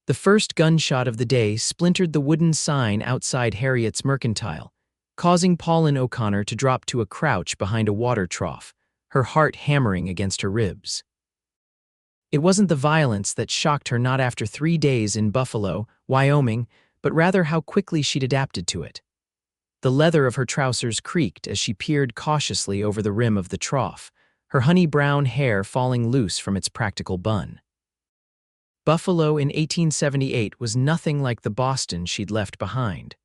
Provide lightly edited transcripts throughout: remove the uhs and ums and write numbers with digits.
The first gunshot of the day splintered the wooden sign outside Harriet's Mercantile, causing Pauline O'Connor to drop to a crouch behind a water trough, her heart hammering against her ribs. It wasn't the violence that shocked her, not after 3 days in Buffalo, Wyoming, but rather how quickly she'd adapted to it. The leather of her trousers creaked as she peered cautiously over the rim of the trough, her honey-brown hair falling loose from its practical bun. Buffalo in 1878 was nothing like the Boston she'd left behind.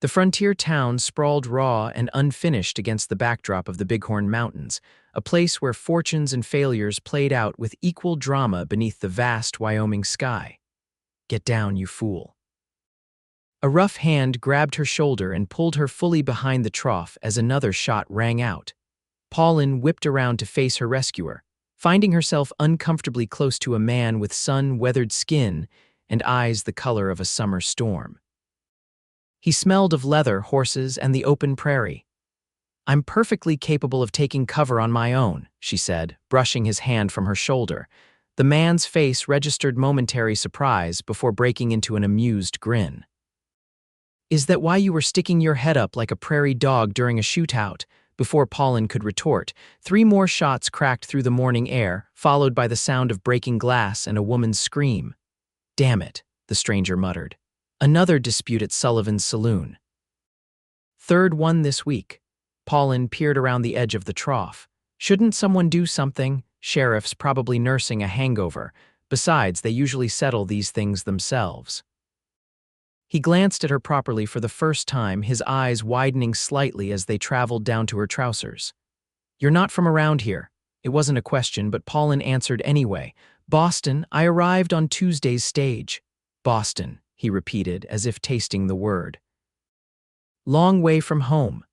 The frontier town sprawled raw and unfinished against the backdrop of the Bighorn Mountains, a place where fortunes and failures played out with equal drama beneath the vast Wyoming sky. "Get down, you fool." A rough hand grabbed her shoulder and pulled her fully behind the trough as another shot rang out. Pauline whipped around to face her rescuer, finding herself uncomfortably close to a man with sun-weathered skin and eyes the color of a summer storm. He smelled of leather, horses, and the open prairie. "I'm perfectly capable of taking cover on my own," she said, brushing his hand from her shoulder. The man's face registered momentary surprise before breaking into an amused grin. "Is that why you were sticking your head up like a prairie dog during a shootout?" Before Pauline could retort, 3 more shots cracked through the morning air, followed by the sound of breaking glass and a woman's scream. "Damn it," the stranger muttered. Another dispute at Sullivan's saloon. Third one this week. Pauline peered around the edge of the trough. Shouldn't someone do something? Sheriff's probably nursing a hangover. Besides, they usually settle these things themselves. He glanced at her properly for the first time, his eyes widening slightly as they traveled down to her trousers. "You're not from around here." It wasn't a question, but Pauline answered anyway. "Boston. I arrived on Tuesday's stage." "Boston," he repeated, as if tasting the word. "Long way from home."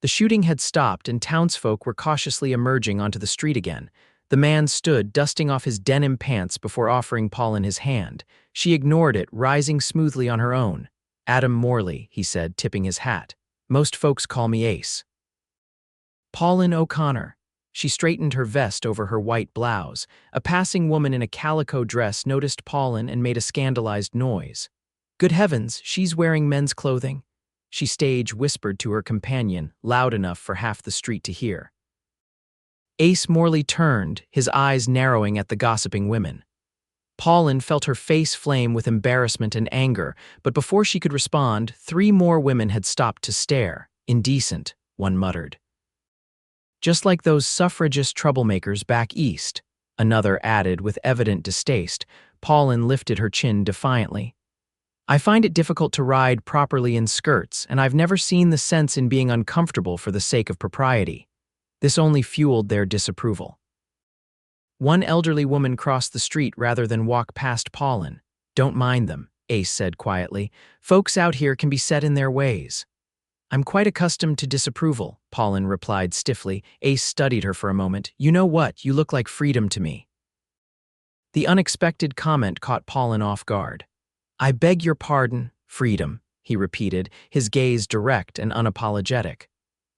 The shooting had stopped and townsfolk were cautiously emerging onto the street again. The man stood, dusting off his denim pants before offering Pauline his hand. She ignored it, rising smoothly on her own. "Adam Morley," he said, tipping his hat. "Most folks call me Ace." Pauline O'Connor. She straightened her vest over her white blouse. A passing woman in a calico dress noticed Pauline and made a scandalized noise. "Good heavens, she's wearing men's clothing." She stage whispered to her companion, loud enough for half the street to hear. Ace Morley turned, his eyes narrowing at the gossiping women. Pauline felt her face flame with embarrassment and anger, but before she could respond, 3 more women had stopped to stare. "Indecent," one muttered. "Just like those suffragist troublemakers back east," another added with evident distaste. Pauline lifted her chin defiantly. "I find it difficult to ride properly in skirts, and I've never seen the sense in being uncomfortable for the sake of propriety." This only fueled their disapproval. One elderly woman crossed the street rather than walk past Pauline. "Don't mind them," Ace said quietly. "Folks out here can be set in their ways." "I'm quite accustomed to disapproval," Pauline replied stiffly. Ace studied her for a moment. "You know what? You look like freedom to me." The unexpected comment caught Pauline off guard. "I beg your pardon, freedom," he repeated, his gaze direct and unapologetic.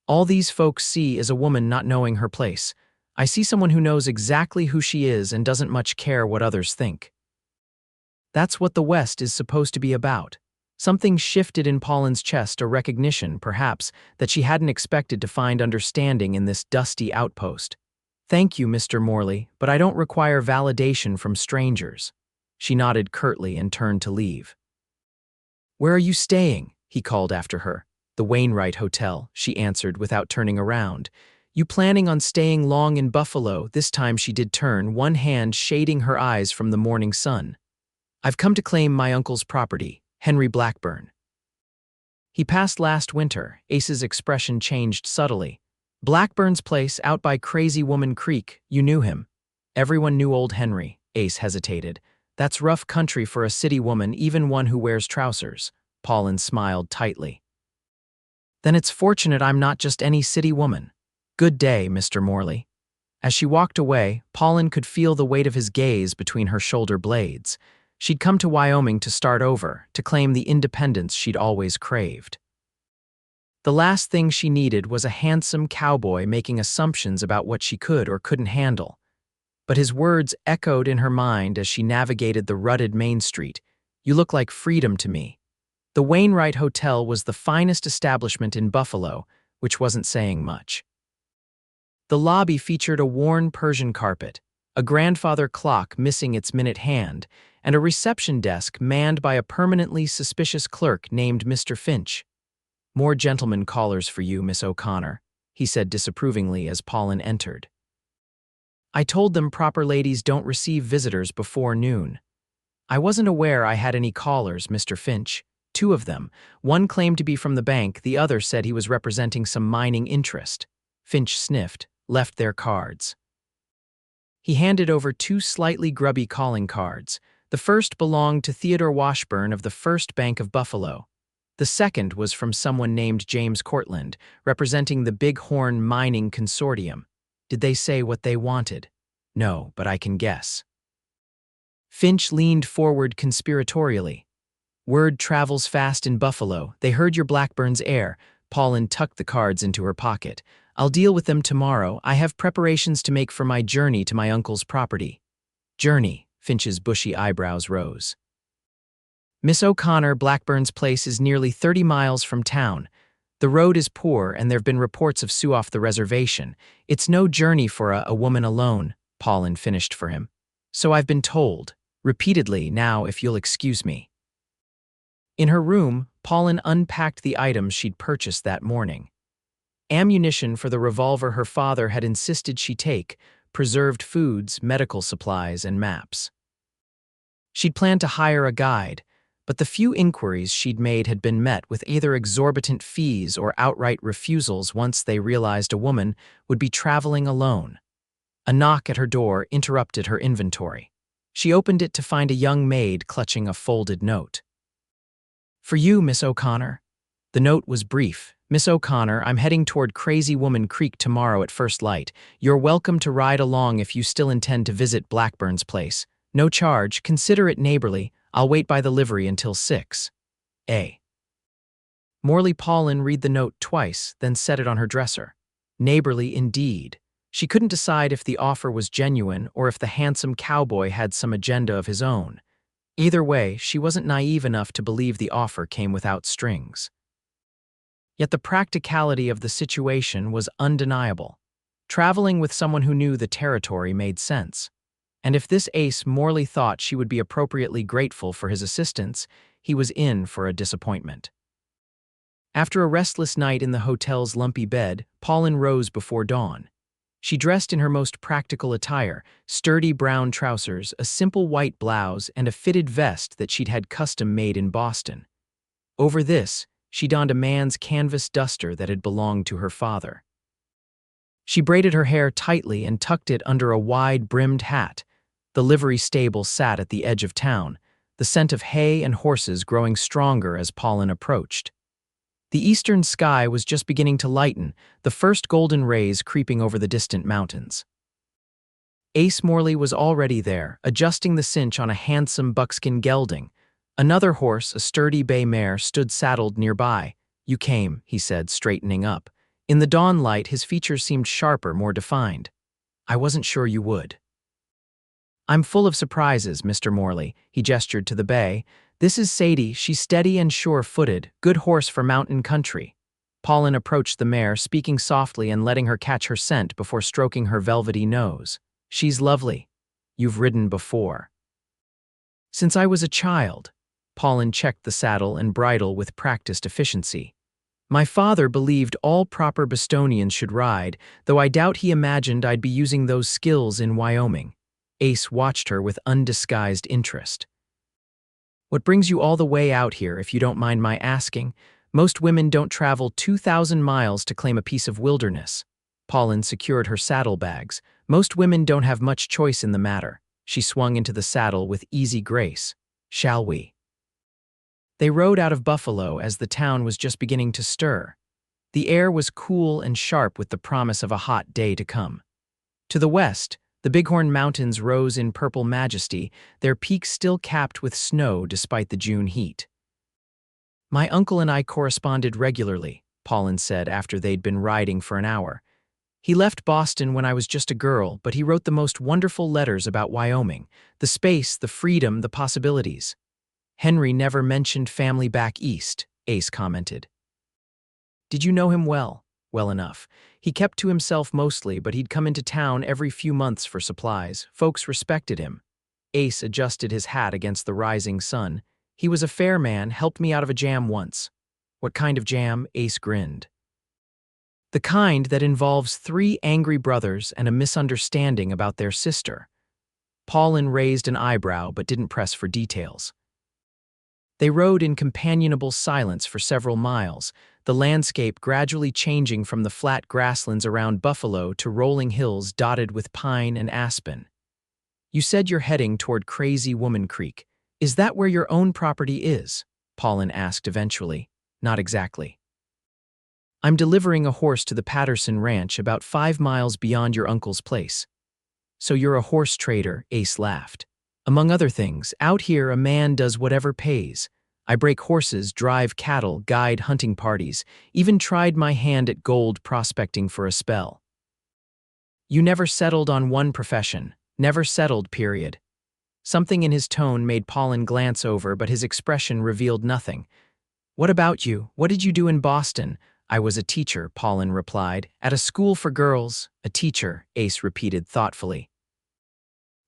"All these folks see is a woman not knowing her place. I see someone who knows exactly who she is and doesn't much care what others think." That's what the West is supposed to be about. Something shifted in Pauline's chest, a recognition, perhaps, that she hadn't expected to find understanding in this dusty outpost. "Thank you, Mr. Morley, but I don't require validation from strangers." She nodded curtly and turned to leave. "Where are you staying?" he called after her. "The Wainwright Hotel," she answered without turning around. "You planning on staying long in Buffalo?" This time she did turn, one hand shading her eyes from the morning sun. "I've come to claim my uncle's property, Henry Blackburn." "He passed last winter." Ace's expression changed subtly. "Blackburn's place out by Crazy Woman Creek. You knew him." "Everyone knew old Henry." Ace hesitated. "That's rough country for a city woman, even one who wears trousers." Pauline smiled tightly. "Then it's fortunate I'm not just any city woman. Good day, Mr. Morley." As she walked away, Pauline could feel the weight of his gaze between her shoulder blades. She'd come to Wyoming to start over, to claim the independence she'd always craved. The last thing she needed was a handsome cowboy making assumptions about what she could or couldn't handle. But his words echoed in her mind as she navigated the rutted Main Street. You look like freedom to me." The Wainwright Hotel was the finest establishment in Buffalo, which wasn't saying much. The lobby featured a worn Persian carpet, a grandfather clock missing its minute hand, and a reception desk manned by a permanently suspicious clerk named Mr. Finch. "More gentlemen callers for you, Miss O'Connor," he said disapprovingly as Pauline entered. "I told them proper ladies don't receive visitors before noon." "I wasn't aware I had any callers, Mr. Finch. Two of them. One claimed to be from the bank, the other said he was representing some mining interest." Finch sniffed, left their cards. He handed over two slightly grubby calling cards. The first belonged to Theodore Washburn of the First Bank of Buffalo. The second was from someone named James Cortland, representing the Bighorn Mining Consortium. Did they say what they wanted? No, but I can guess. Finch leaned forward conspiratorially. "Word travels fast in Buffalo. They heard your Blackburn's air." Pauline tucked the cards into her pocket. "I'll deal with them tomorrow. I have preparations to make for my journey to my uncle's property." "Journey?" Finch's bushy eyebrows rose. "Miss O'Connor, Blackburn's place is nearly 30 miles from town. The road is poor and there've been reports of Sioux off the reservation. It's no journey for a woman alone," Pauline finished for him. "So I've been told. Repeatedly, now if you'll excuse me." In her room, Pauline unpacked the items she'd purchased that morning. Ammunition for the revolver her father had insisted she take, preserved foods, medical supplies, and maps. She'd planned to hire a guide, but the few inquiries she'd made had been met with either exorbitant fees or outright refusals once they realized a woman would be traveling alone. A knock at her door interrupted her inventory. She opened it to find a young maid clutching a folded note. "For you, Miss O'Connor." The note was brief. "Miss O'Connor, I'm heading toward Crazy Woman Creek tomorrow at first light. You're welcome to ride along if you still intend to visit Blackburn's place. No charge, consider it neighborly. I'll wait by the livery until 6. A." Morley Pauline read the note twice, then set it on her dresser. Neighborly indeed. She couldn't decide if the offer was genuine or if the handsome cowboy had some agenda of his own. Either way, she wasn't naive enough to believe the offer came without strings. Yet the practicality of the situation was undeniable. Traveling with someone who knew the territory made sense. And if this Ace Morley thought she would be appropriately grateful for his assistance, he was in for a disappointment. After a restless night in the hotel's lumpy bed, Pauline rose before dawn. She dressed in her most practical attire, sturdy brown trousers, a simple white blouse, and a fitted vest that she'd had custom-made in Boston. Over this, she donned a man's canvas duster that had belonged to her father. She braided her hair tightly and tucked it under a wide-brimmed hat. The livery stable sat at the edge of town, the scent of hay and horses growing stronger as Pauline approached. The eastern sky was just beginning to lighten, the first golden rays creeping over the distant mountains. Ace Morley was already there, adjusting the cinch on a handsome buckskin gelding. Another horse, a sturdy bay mare, stood saddled nearby. "You came," he said, straightening up. In the dawn light, his features seemed sharper, more defined. "I wasn't sure you would." "I'm full of surprises, Mr. Morley," he gestured to the bay. "This is Sadie. She's steady and sure-footed, good horse for mountain country." Pauline approached the mare, speaking softly and letting her catch her scent before stroking her velvety nose. "She's lovely. You've ridden before." "Since I was a child." Pauline checked the saddle and bridle with practiced efficiency. "My father believed all proper Bostonians should ride, though I doubt he imagined I'd be using those skills in Wyoming." Ace watched her with undisguised interest. "What brings you all the way out here, if you don't mind my asking? Most women don't travel 2,000 miles to claim a piece of wilderness." Pauline secured her saddlebags. "Most women don't have much choice in the matter." She swung into the saddle with easy grace. "Shall we?" They rode out of Buffalo as the town was just beginning to stir. The air was cool and sharp with the promise of a hot day to come. To the west, the Bighorn Mountains rose in purple majesty, their peaks still capped with snow despite the June heat. "My uncle and I corresponded regularly," Pauline said after they'd been riding for an hour. "He left Boston when I was just a girl, but he wrote the most wonderful letters about Wyoming, the space, the freedom, the possibilities." Henry never mentioned family back east, Ace commented. Did you know him well? Well enough. He kept to himself mostly, but he'd come into town every few months for supplies. Folks respected him. Ace adjusted his hat against the rising sun. He was a fair man, helped me out of a jam once. What kind of jam? Ace grinned. The kind that involves 3 angry brothers and a misunderstanding about their sister. Pauline raised an eyebrow but didn't press for details. They rode in companionable silence for several miles, the landscape gradually changing from the flat grasslands around Buffalo to rolling hills dotted with pine and aspen. You said you're heading toward Crazy Woman Creek. Is that where your own property is? Pauline asked eventually. Not exactly. I'm delivering a horse to the Patterson Ranch about 5 miles beyond your uncle's place. So you're a horse trader, Ace laughed. Among other things, out here a man does whatever pays. I break horses, drive cattle, guide hunting parties, even tried my hand at gold prospecting for a spell. You never settled on one profession. Never settled, period. Something in his tone made Pauline glance over, but his expression revealed nothing. What about you? What did you do in Boston? I was a teacher, Pauline replied. At a school for girls. A teacher, Ace repeated thoughtfully.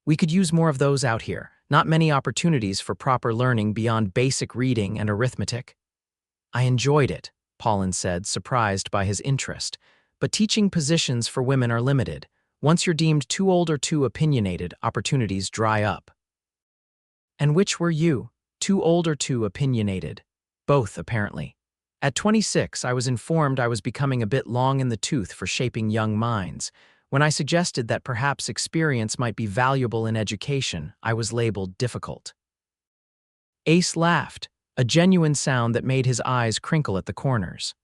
We could use more of those out here. Not many opportunities for proper learning beyond basic reading and arithmetic. I enjoyed it, Pauline said, surprised by his interest. But teaching positions for women are limited. Once you're deemed too old or too opinionated, opportunities dry up. And which were you? Too old or too opinionated? Both, apparently. At 26, I was informed I was becoming a bit long in the tooth for shaping young minds. When I suggested that perhaps experience might be valuable in education, I was labeled difficult. Ace laughed, a genuine sound that made his eyes crinkle at the corners.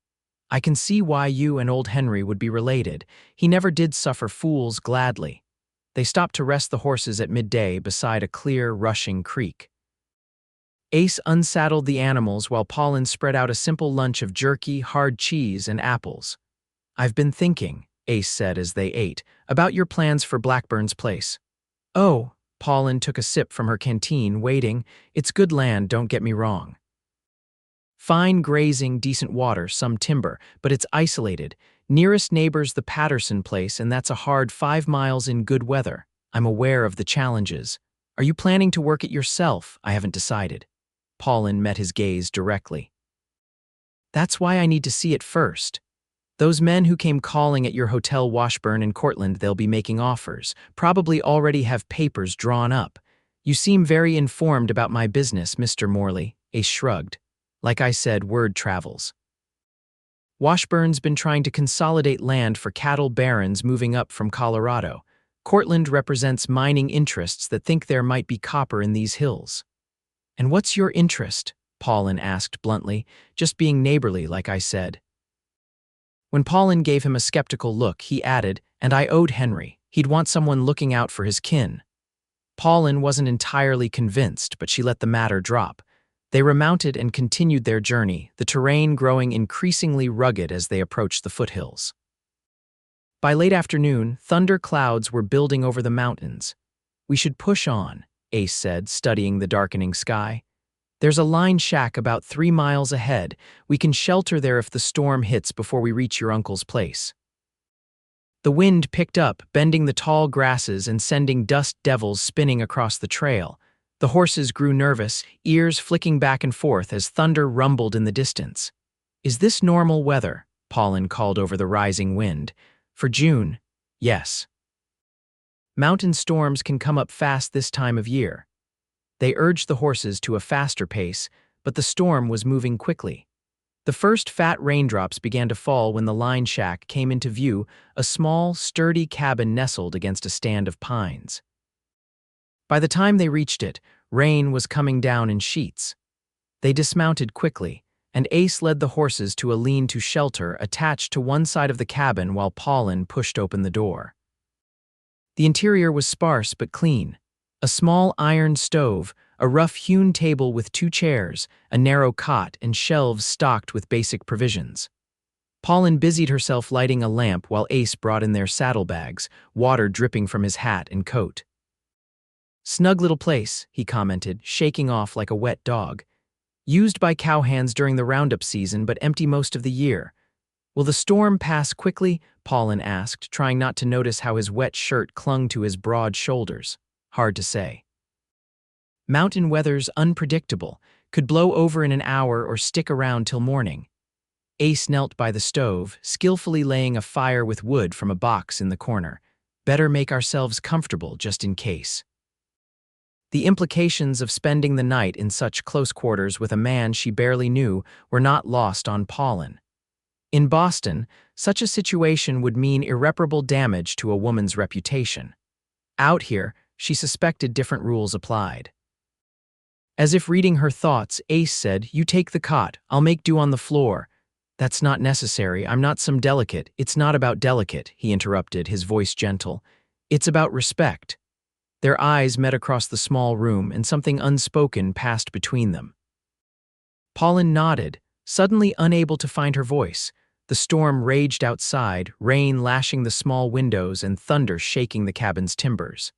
I can see why you and old Henry would be related. He never did suffer fools gladly. They stopped to rest the horses at midday beside a clear, rushing creek. Ace unsaddled the animals while Pauline spread out a simple lunch of jerky, hard cheese, and apples. I've been thinking, Ace said as they ate, about your plans for Blackburn's place. Oh, Pauline took a sip from her canteen, waiting. It's good land, don't get me wrong. Fine grazing, decent water, some timber, but it's isolated. Nearest neighbor's the Patterson place, and that's a hard 5 miles in good weather. I'm aware of the challenges. Are you planning to work it yourself? I haven't decided. Pauline met his gaze directly. That's why I need to see it first. Those men who came calling at your hotel Washburn in Cortland, they'll be making offers, probably already have papers drawn up. You seem very informed about my business, Mr. Morley, Ace shrugged. Like I said, word travels. Washburn's been trying to consolidate land for cattle barons moving up from Colorado. Cortland represents mining interests that think there might be copper in these hills. And what's your interest? Pauline asked bluntly, just being neighborly, like I said. When Pauline gave him a skeptical look, he added, and I owed Henry. He'd want someone looking out for his kin. Pauline wasn't entirely convinced, but she let the matter drop. They remounted and continued their journey, the terrain growing increasingly rugged as they approached the foothills. By late afternoon, thunder clouds were building over the mountains. We should push on, Ace said, studying the darkening sky. There's a line shack about 3 miles ahead. We can shelter there if the storm hits before we reach your uncle's place. The wind picked up, bending the tall grasses and sending dust devils spinning across the trail. The horses grew nervous, ears flicking back and forth as thunder rumbled in the distance. Is this normal weather? Pauline called over the rising wind. For June, yes. Mountain storms can come up fast this time of year. They urged the horses to a faster pace, but the storm was moving quickly. The first fat raindrops began to fall when the line shack came into view, a small, sturdy cabin nestled against a stand of pines. By the time they reached it, rain was coming down in sheets. They dismounted quickly, and Ace led the horses to a lean-to shelter attached to one side of the cabin while Pauline pushed open the door. The interior was sparse but clean. A small iron stove, a rough-hewn table with 2 chairs, a narrow cot, and shelves stocked with basic provisions. Pauline busied herself lighting a lamp while Ace brought in their saddlebags, water dripping from his hat and coat. Snug little place, he commented, shaking off like a wet dog. Used by cowhands during the roundup season but empty most of the year. Will the storm pass quickly? Pauline asked, trying not to notice how his wet shirt clung to his broad shoulders. Hard to say. Mountain weather's unpredictable, could blow over in an hour or stick around till morning. Ace knelt by the stove, skillfully laying a fire with wood from a box in the corner. Better make ourselves comfortable just in case. The implications of spending the night in such close quarters with a man she barely knew were not lost on Pauline. In Boston, such a situation would mean irreparable damage to a woman's reputation. Out here, she suspected different rules applied. As if reading her thoughts, Ace said, "You take the cot, I'll make do on the floor." "That's not necessary, I'm not some delicate." "It's not about delicate," he interrupted, his voice gentle. "It's about respect." Their eyes met across the small room, and something unspoken passed between them. Pauline nodded, suddenly unable to find her voice. The storm raged outside, rain lashing the small windows and thunder shaking the cabin's timbers.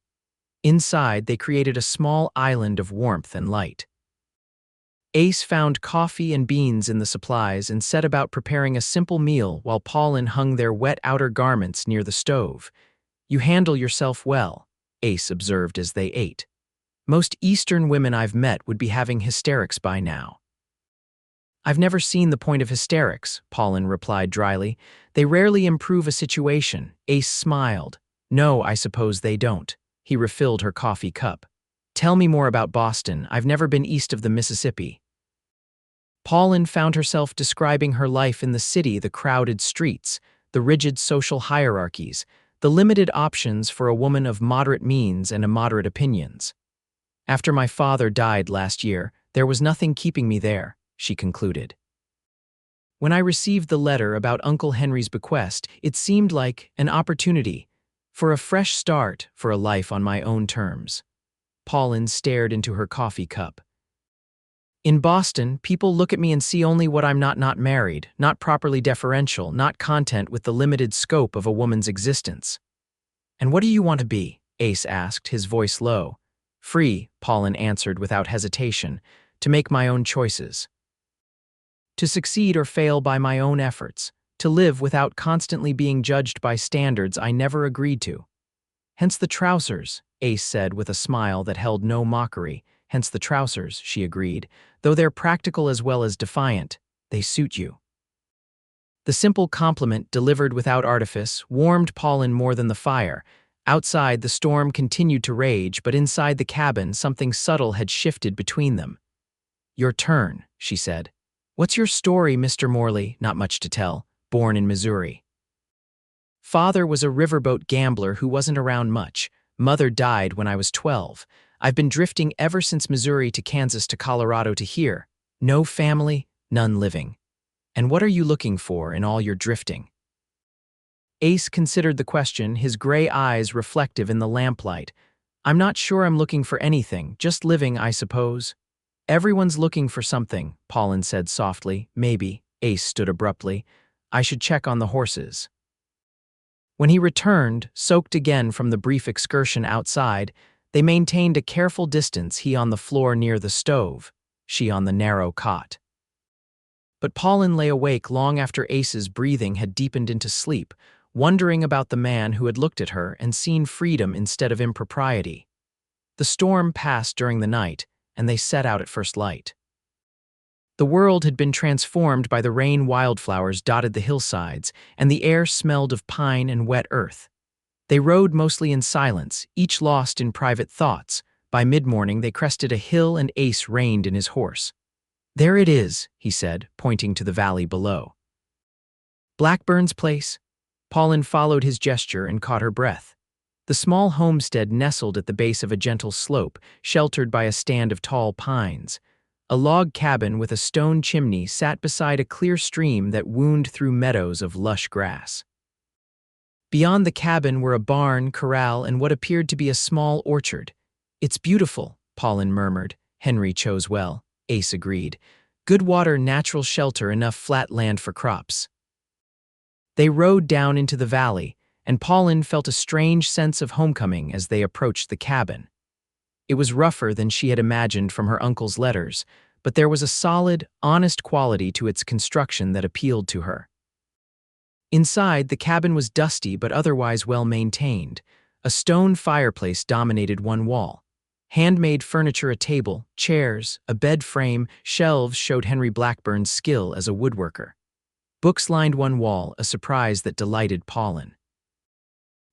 Inside, they created a small island of warmth and light. Ace found coffee and beans in the supplies and set about preparing a simple meal while Pauline hung their wet outer garments near the stove. "You handle yourself well," Ace observed as they ate. "Most Eastern women I've met would be having hysterics by now." "I've never seen the point of hysterics," Pauline replied dryly. "They rarely improve a situation." Ace smiled. "No, I suppose they don't." He refilled her coffee cup. "Tell me more about Boston. I've never been east of the Mississippi." Pauline found herself describing her life in the city, the crowded streets, the rigid social hierarchies, the limited options for a woman of moderate means and immoderate opinions. "After my father died last year, there was nothing keeping me there," she concluded. "When I received the letter about Uncle Henry's bequest, it seemed like an opportunity for a fresh start, for a life on my own terms." Pauline stared into her coffee cup. "In Boston, people look at me and see only what I'm not married, not properly deferential, not content with the limited scope of a woman's existence." "And what do you want to be?" Ace asked, his voice low. "Free," Pauline answered without hesitation, "to make my own choices. To succeed or fail by my own efforts. To live without constantly being judged by standards I never agreed to." "Hence the trousers," Ace said with a smile that held no mockery. "Hence the trousers," she agreed. "Though they're practical as well as defiant, they suit you." The simple compliment, delivered without artifice, warmed Pauline more than the fire. Outside, the storm continued to rage, but inside the cabin, something subtle had shifted between them. "Your turn," she said. "What's your story, Mr. Morley?" "Not much to tell. Born in Missouri. Father was a riverboat gambler who wasn't around much. Mother died when I was 12. I've been drifting ever since Missouri to Kansas to Colorado to here. No family, none living. And what are you looking for in all your drifting?" Ace considered the question, his gray eyes reflective in the lamplight. "I'm not sure I'm looking for anything, just living, I suppose." "Everyone's looking for something," Pauline said softly. "Maybe." Ace stood abruptly. "I should check on the horses." When he returned, soaked again from the brief excursion outside, they maintained a careful distance, he on the floor near the stove, she on the narrow cot. But Pauline lay awake long after Ace's breathing had deepened into sleep, wondering about the man who had looked at her and seen freedom instead of impropriety. The storm passed during the night, and they set out at first light. The world had been transformed by the rain. Wildflowers dotted the hillsides, and the air smelled of pine and wet earth. They rode mostly in silence, each lost in private thoughts. By mid-morning, they crested a hill and Ace reined in his horse. "There it is," he said, pointing to the valley below. "Blackburn's place?" Pauline followed his gesture and caught her breath. The small homestead nestled at the base of a gentle slope, sheltered by a stand of tall pines. A log cabin with a stone chimney sat beside a clear stream that wound through meadows of lush grass. Beyond the cabin were a barn, corral, and what appeared to be a small orchard. "It's beautiful," Pauline murmured. "Henry chose well," Ace agreed. "Good water, natural shelter, enough flat land for crops." They rode down into the valley, and Pauline felt a strange sense of homecoming as they approached the cabin. It was rougher than she had imagined from her uncle's letters, but there was a solid, honest quality to its construction that appealed to her. Inside, the cabin was dusty but otherwise well-maintained. A stone fireplace dominated one wall. Handmade furniture, a table, chairs, a bed frame, shelves showed Henry Blackburn's skill as a woodworker. Books lined one wall, a surprise that delighted Pauline.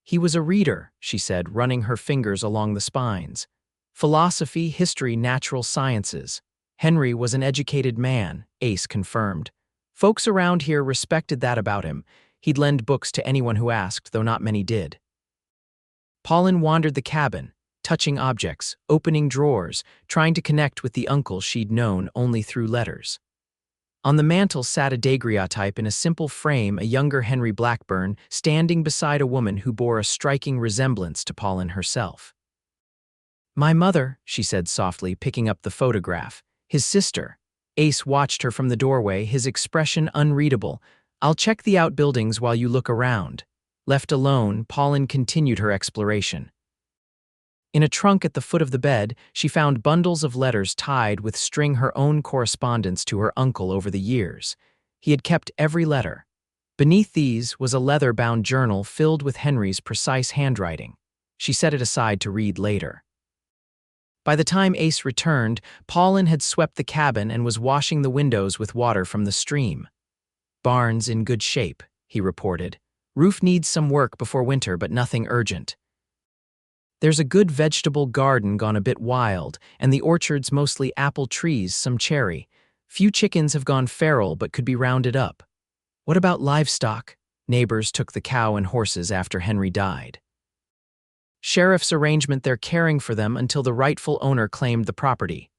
He was a reader, she said, running her fingers along the spines. Philosophy, history, natural sciences. Henry was an educated man, Ace confirmed. Folks around here respected that about him. He'd lend books to anyone who asked, though not many did. Pauline wandered the cabin, touching objects, opening drawers, trying to connect with the uncle she'd known only through letters. On the mantel sat a daguerreotype in a simple frame, a younger Henry Blackburn, standing beside a woman who bore a striking resemblance to Pauline herself. "My mother," she said softly, picking up the photograph. "His sister." Ace watched her from the doorway, his expression unreadable. "I'll check the outbuildings while you look around." Left alone, Pauline continued her exploration. In a trunk at the foot of the bed, she found bundles of letters tied with string, her own correspondence to her uncle over the years. He had kept every letter. Beneath these was a leather-bound journal filled with Henry's precise handwriting. She set it aside to read later. By the time Ace returned, Pauline had swept the cabin and was washing the windows with water from the stream. "Barn's in good shape," he reported. "Roof needs some work before winter, but nothing urgent. There's a good vegetable garden gone a bit wild, and the orchard's mostly apple trees, some cherry. Few chickens have gone feral but could be rounded up. What about livestock? Neighbors took the cow and horses after Henry died. Sheriff's arrangement, they're caring for them until the rightful owner claimed the property."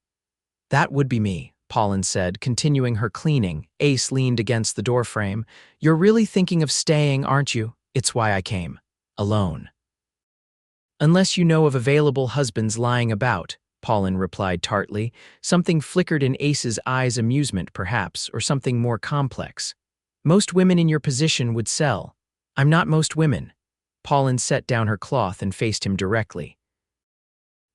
"That would be me," Pauline said, continuing her cleaning. Ace leaned against the doorframe. "You're really thinking of staying, aren't you?" "It's why I came. Alone." "Unless you know of available husbands lying about," Pauline replied tartly. Something flickered in Ace's eyes, amusement perhaps, or something more complex. "Most women in your position would sell." "I'm not most women." Pauline set down her cloth and faced him directly.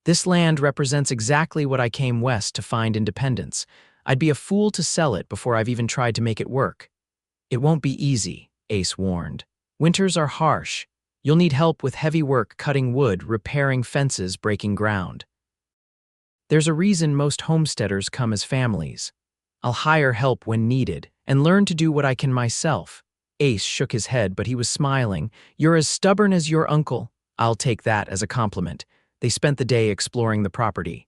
"This land represents exactly what I came west to find: independence. I'd be a fool to sell it before I've even tried to make it work." "It won't be easy," Ace warned. "Winters are harsh. You'll need help with heavy work, cutting wood, repairing fences, breaking ground. There's a reason most homesteaders come as families. I'll hire help when needed and learn to do what I can myself." Ace shook his head, but he was smiling. "You're as stubborn as your uncle." "I'll take that as a compliment." They spent the day exploring the property.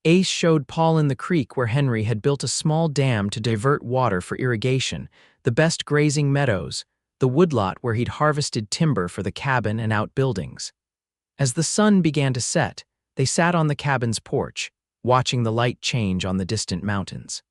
Ace showed Pauline the creek where Henry had built a small dam to divert water for irrigation, the best grazing meadows, the woodlot where he'd harvested timber for the cabin and outbuildings. As the sun began to set, they sat on the cabin's porch, watching the light change on the distant mountains.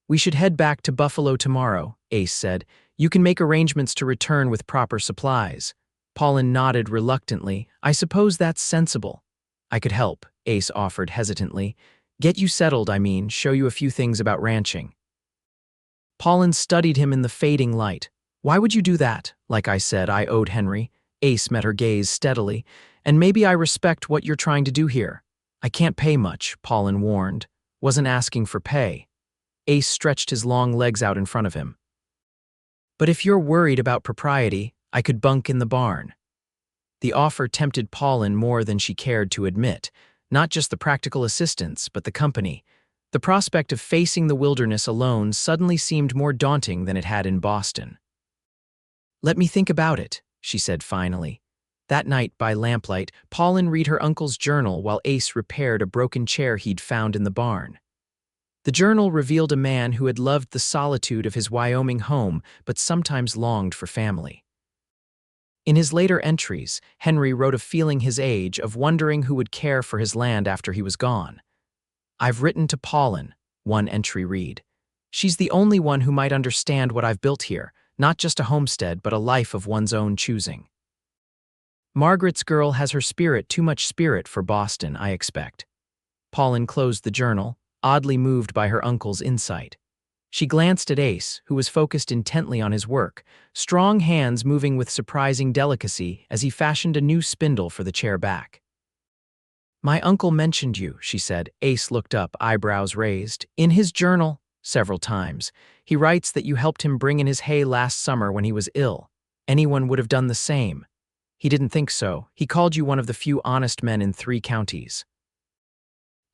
"We should head back to Buffalo tomorrow," Ace said. "You can make arrangements to return with proper supplies." Pauline nodded reluctantly. "I suppose that's sensible." "I could help," Ace offered hesitantly. "Get you settled, I mean, show you a few things about ranching." Pauline studied him in the fading light. "Why would you do that?" "Like I said, I owed Henry." Ace met her gaze steadily. "And maybe I respect what you're trying to do here." "I can't pay much," Pauline warned. "Wasn't asking for pay." Ace stretched his long legs out in front of him. "But if you're worried about propriety, I could bunk in the barn." The offer tempted Pauline more than she cared to admit. Not just the practical assistance, but the company. The prospect of facing the wilderness alone suddenly seemed more daunting than it had in Boston. "Let me think about it," she said finally. That night, by lamplight, Pauline read her uncle's journal while Ace repaired a broken chair he'd found in the barn. The journal revealed a man who had loved the solitude of his Wyoming home, but sometimes longed for family. In his later entries, Henry wrote of feeling his age, of wondering who would care for his land after he was gone. "I've written to Pauline," one entry read. "She's the only one who might understand what I've built here, not just a homestead, but a life of one's own choosing. Margaret's girl has her spirit, too much spirit for Boston, I expect." Pauline closed the journal, oddly moved by her uncle's insight. She glanced at Ace, who was focused intently on his work, strong hands moving with surprising delicacy as he fashioned a new spindle for the chair back. My uncle mentioned you, she said. Ace looked up, eyebrows raised. In his journal, several times, he writes that you helped him bring in his hay last summer when he was ill. Anyone would have done the same. He didn't think so. He called you one of the few honest men in 3 counties.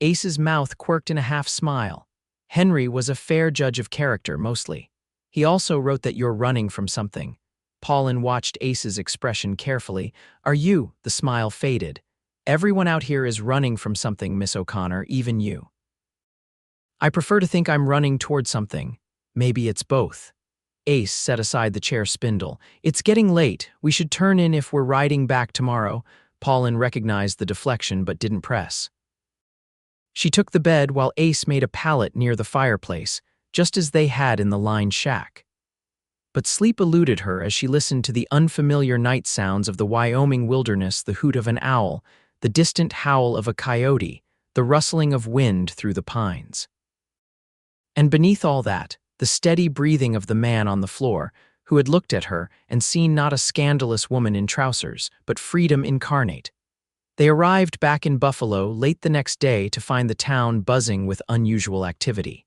Ace's mouth quirked in a half-smile. Henry was a fair judge of character, mostly. He also wrote that you're running from something. Pauline watched Ace's expression carefully. Are you? The smile faded. Everyone out here is running from something, Miss O'Connor, even you. I prefer to think I'm running toward something. Maybe it's both. Ace set aside the chair spindle. It's getting late. We should turn in if we're riding back tomorrow. Pauline recognized the deflection but didn't press. She took the bed while Ace made a pallet near the fireplace, just as they had in the lined shack. But sleep eluded her as she listened to the unfamiliar night sounds of the Wyoming wilderness, the hoot of an owl, the distant howl of a coyote, the rustling of wind through the pines. And beneath all that, the steady breathing of the man on the floor, who had looked at her and seen not a scandalous woman in trousers, but freedom incarnate. They arrived back in Buffalo late the next day to find the town buzzing with unusual activity.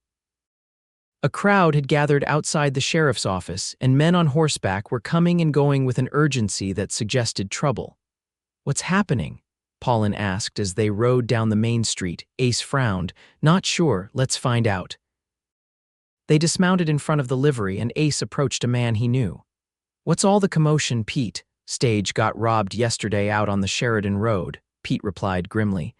A crowd had gathered outside the sheriff's office, and men on horseback were coming and going with an urgency that suggested trouble. What's happening? Pauline asked as they rode down the main street. Ace frowned. Not sure, let's find out. They dismounted in front of the livery, and Ace approached a man he knew. What's all the commotion, Pete? Stage got robbed yesterday out on the Sheridan Road, Pete replied grimly.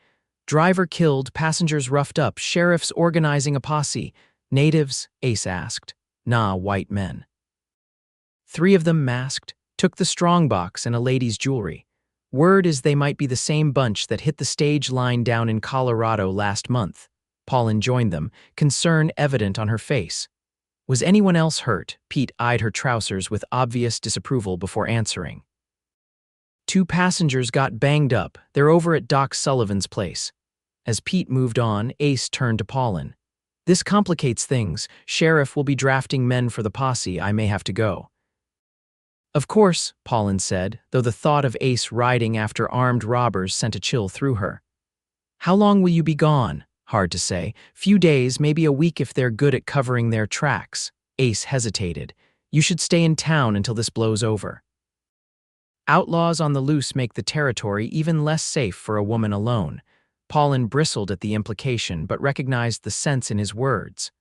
Driver killed, passengers roughed up, sheriff's organizing a posse. Natives? Ace asked. Nah, white men. 3 of them masked, took the strongbox and a lady's jewelry. Word is they might be the same bunch that hit the stage line down in Colorado last month. Pauline joined them, concern evident on her face. Was anyone else hurt? Pete eyed her trousers with obvious disapproval before answering. 2 passengers got banged up. They're over at Doc Sullivan's place. As Pete moved on, Ace turned to Pauline. This complicates things. Sheriff will be drafting men for the posse. I may have to go. Of course, Pauline said, though the thought of Ace riding after armed robbers sent a chill through her. How long will you be gone? Hard to say. Few days, maybe a week if they're good at covering their tracks. Ace hesitated. You should stay in town until this blows over. Outlaws on the loose make the territory even less safe for a woman alone. Pauline bristled at the implication but recognized the sense in his words.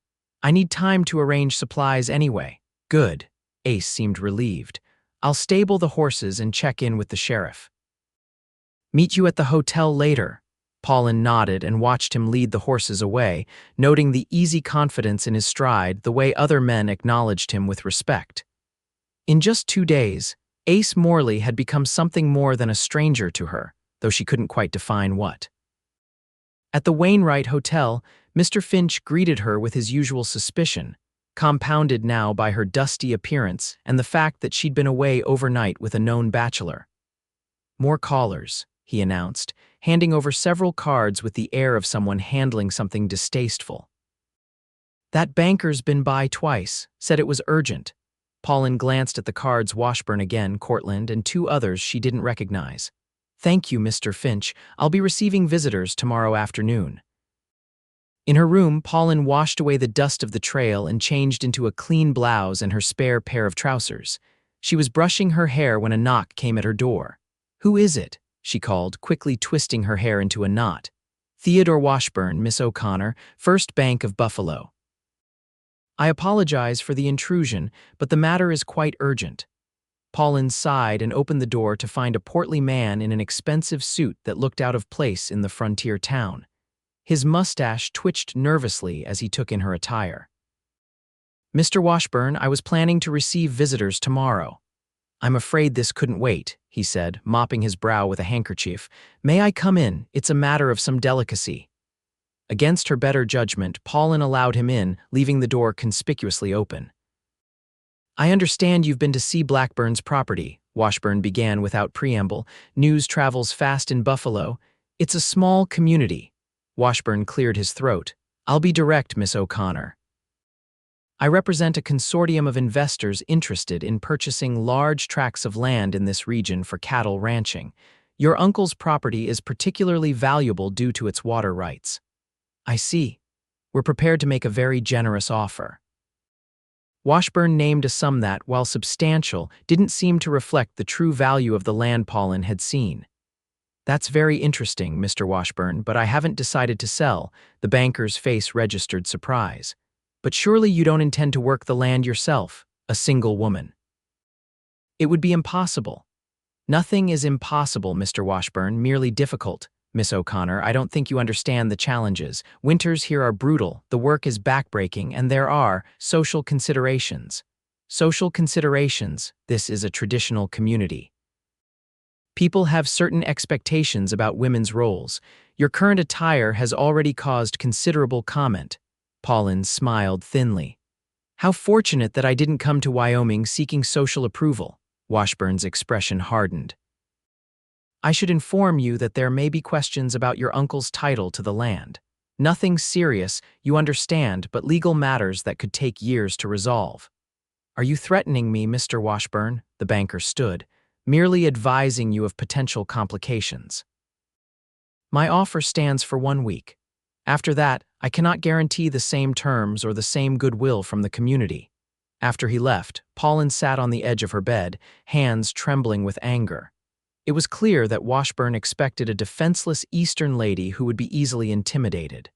I need time to arrange supplies anyway. Good. Ace seemed relieved. I'll stable the horses and check in with the sheriff. Meet you at the hotel later. Pauline nodded and watched him lead the horses away, noting the easy confidence in his stride, the way other men acknowledged him with respect. In just 2 days, Ace Morley had become something more than a stranger to her, though she couldn't quite define what. At the Wainwright Hotel, Mr. Finch greeted her with his usual suspicion, compounded now by her dusty appearance and the fact that she'd been away overnight with a known bachelor. More callers, he announced, handing over several cards with the air of someone handling something distasteful. That banker's been by twice, said it was urgent. Pauline glanced at the cards, Washburn again, Cortland, and 2 others she didn't recognize. Thank you, Mr. Finch. I'll be receiving visitors tomorrow afternoon. In her room, Pauline washed away the dust of the trail and changed into a clean blouse and her spare pair of trousers. She was brushing her hair when a knock came at her door. Who is it? She called, quickly twisting her hair into a knot. Theodore Washburn, Miss O'Connor, First Bank of Buffalo. I apologize for the intrusion, but the matter is quite urgent. Pauline sighed and opened the door to find a portly man in an expensive suit that looked out of place in the frontier town. His mustache twitched nervously as he took in her attire. Mr. Washburn, I was planning to receive visitors tomorrow. I'm afraid this couldn't wait, he said, mopping his brow with a handkerchief. May I come in? It's a matter of some delicacy. Against her better judgment, Pauline allowed him in, leaving the door conspicuously open. I understand you've been to see Blackburn's property, Washburn began without preamble. News travels fast in Buffalo. It's a small community. Washburn cleared his throat. I'll be direct, Miss O'Connor. I represent a consortium of investors interested in purchasing large tracts of land in this region for cattle ranching. Your uncle's property is particularly valuable due to its water rights. I see. We're prepared to make a very generous offer. Washburn named a sum that, while substantial, didn't seem to reflect the true value of the land Pauline had seen. That's very interesting, Mr. Washburn, but I haven't decided to sell. The banker's face registered surprise. But surely you don't intend to work the land yourself, a single woman. It would be impossible. Nothing is impossible, Mr. Washburn, merely difficult. Miss O'Connor, I don't think you understand the challenges. Winters here are brutal, the work is backbreaking, and there are social considerations. Social considerations, this is a traditional community. People have certain expectations about women's roles. Your current attire has already caused considerable comment. Pauline smiled thinly. How fortunate that I didn't come to Wyoming seeking social approval. Washburn's expression hardened. I should inform you that there may be questions about your uncle's title to the land. Nothing serious, you understand, but legal matters that could take years to resolve. Are you threatening me, Mr. Washburn? The banker stood, merely advising you of potential complications. My offer stands for 1 week. After that, I cannot guarantee the same terms or the same goodwill from the community. After he left, Pauline sat on the edge of her bed, hands trembling with anger. It was clear that Washburn expected a defenseless Eastern lady who would be easily intimidated.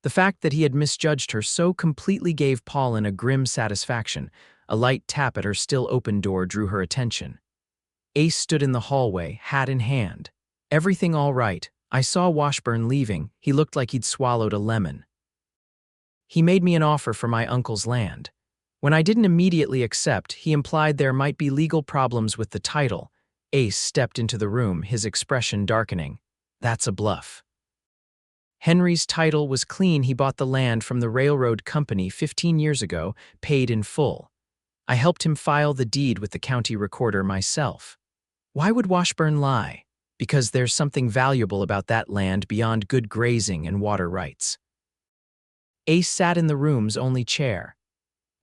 The fact that he had misjudged her so completely gave Pauline a grim satisfaction. A light tap at her still open door drew her attention. Ace stood in the hallway, hat in hand. Everything all right. I saw Washburn leaving. He looked like he'd swallowed a lemon. He made me an offer for my uncle's land. When I didn't immediately accept, he implied there might be legal problems with the title. Ace stepped into the room, his expression darkening. That's a bluff. Henry's title was clean. He bought the land from the railroad company 15 years ago, paid in full. I helped him file the deed with the county recorder myself. Why would Washburn lie? Because there's something valuable about that land beyond good grazing and water rights. Ace sat in the room's only chair.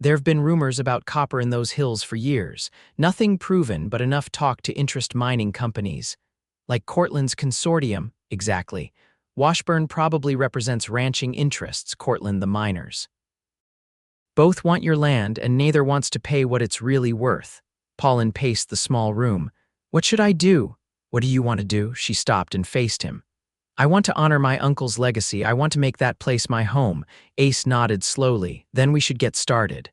There have been rumors about copper in those hills for years. Nothing proven, but enough talk to interest mining companies. Like Cortland's consortium, exactly. Washburn probably represents ranching interests, Cortland the miners. Both want your land, and neither wants to pay what it's really worth. Pauline paced the small room. What should I do? What do you want to do? She stopped and faced him. I want to honor my uncle's legacy. I want to make that place my home. Ace nodded slowly. Then we should get started.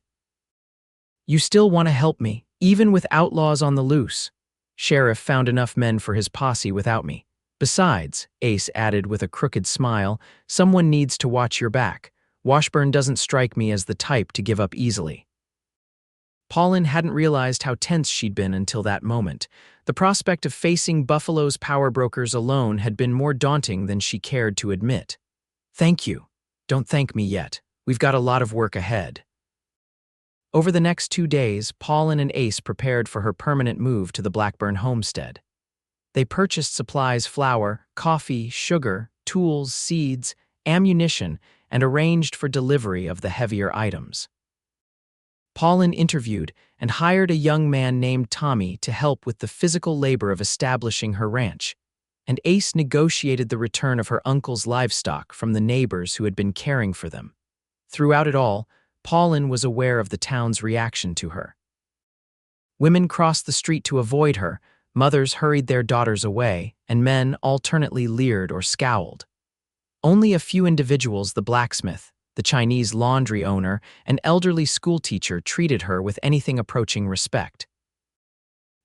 You still want to help me, even with outlaws on the loose. Sheriff found enough men for his posse without me. Besides, Ace added with a crooked smile, someone needs to watch your back. Washburn doesn't strike me as the type to give up easily. Pauline hadn't realized how tense she'd been until that moment. The prospect of facing Buffalo's power brokers alone had been more daunting than she cared to admit. Thank you. Don't thank me yet. We've got a lot of work ahead. Over the next 2 days, Pauline and Ace prepared for her permanent move to the Blackburn homestead. They purchased supplies: flour, coffee, sugar, tools, seeds, ammunition, and arranged for delivery of the heavier items. Pauline interviewed and hired a young man named Tommy to help with the physical labor of establishing her ranch, and Ace negotiated the return of her uncle's livestock from the neighbors who had been caring for them. Throughout it all, Pauline was aware of the town's reaction to her. Women crossed the street to avoid her, mothers hurried their daughters away, and men alternately leered or scowled. Only a few individuals, the blacksmith, the Chinese laundry owner, and elderly schoolteacher, treated her with anything approaching respect.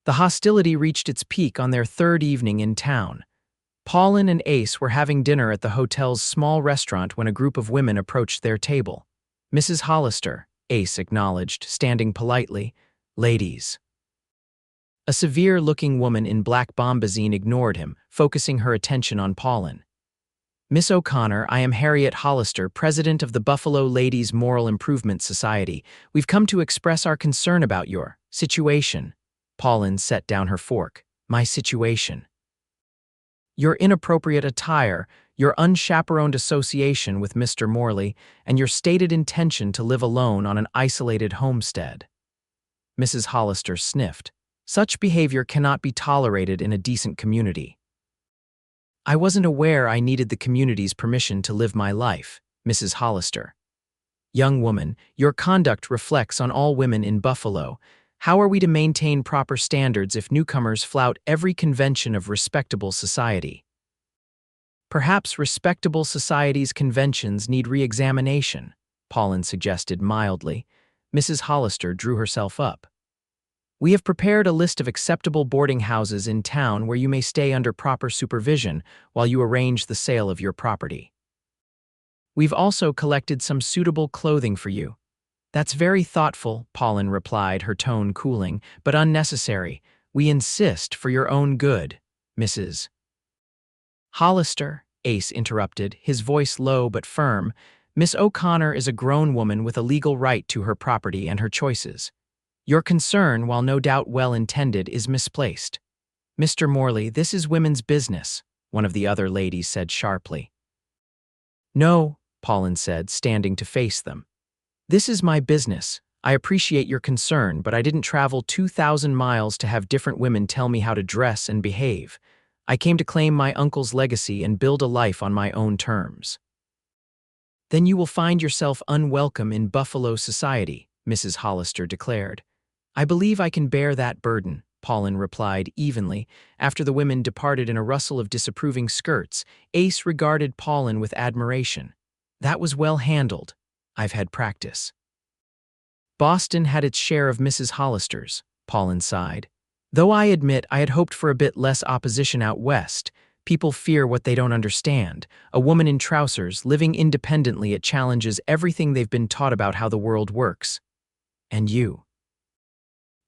The hostility reached its peak on their 3rd evening in town. Pauline and Ace were having dinner at the hotel's small restaurant when a group of women approached their table. Mrs. Hollister, Ace acknowledged, standing politely. Ladies. A severe-looking woman in black bombazine ignored him, focusing her attention on Pauline. Miss O'Connor, I am Harriet Hollister, president of the Buffalo Ladies Moral Improvement Society. We've come to express our concern about your situation. Pauline set down her fork. My situation. Your inappropriate attire, your unchaperoned association with Mr. Morley, and your stated intention to live alone on an isolated homestead. Mrs. Hollister sniffed. Such behavior cannot be tolerated in a decent community. I wasn't aware I needed the community's permission to live my life, Mrs. Hollister. Young woman, your conduct reflects on all women in Buffalo. How are we to maintain proper standards if newcomers flout every convention of respectable society? Perhaps respectable society's conventions need re-examination, Pauline suggested mildly. Mrs. Hollister drew herself up. We have prepared a list of acceptable boarding houses in town where you may stay under proper supervision while you arrange the sale of your property. We've also collected some suitable clothing for you. That's very thoughtful, Pauline replied, her tone cooling, but unnecessary. We insist for your own good, Mrs. Hollister, Ace interrupted, his voice low but firm. Miss O'Connor is a grown woman with a legal right to her property and her choices. Your concern, while no doubt well-intended, is misplaced. Mr. Morley, this is women's business, one of the other ladies said sharply. No, Pauline said, standing to face them. This is my business. I appreciate your concern, but I didn't travel 2,000 miles to have different women tell me how to dress and behave. I came to claim my uncle's legacy and build a life on my own terms. Then you will find yourself unwelcome in Buffalo society, Mrs. Hollister declared. I believe I can bear that burden, Pauline replied evenly. After the women departed in a rustle of disapproving skirts, Ace regarded Pauline with admiration. That was well handled. I've had practice. Boston had its share of Mrs. Hollisters, Pauline sighed. Though I admit I had hoped for a bit less opposition out west, people fear what they don't understand. A woman in trousers, living independently, it challenges everything they've been taught about how the world works. And you?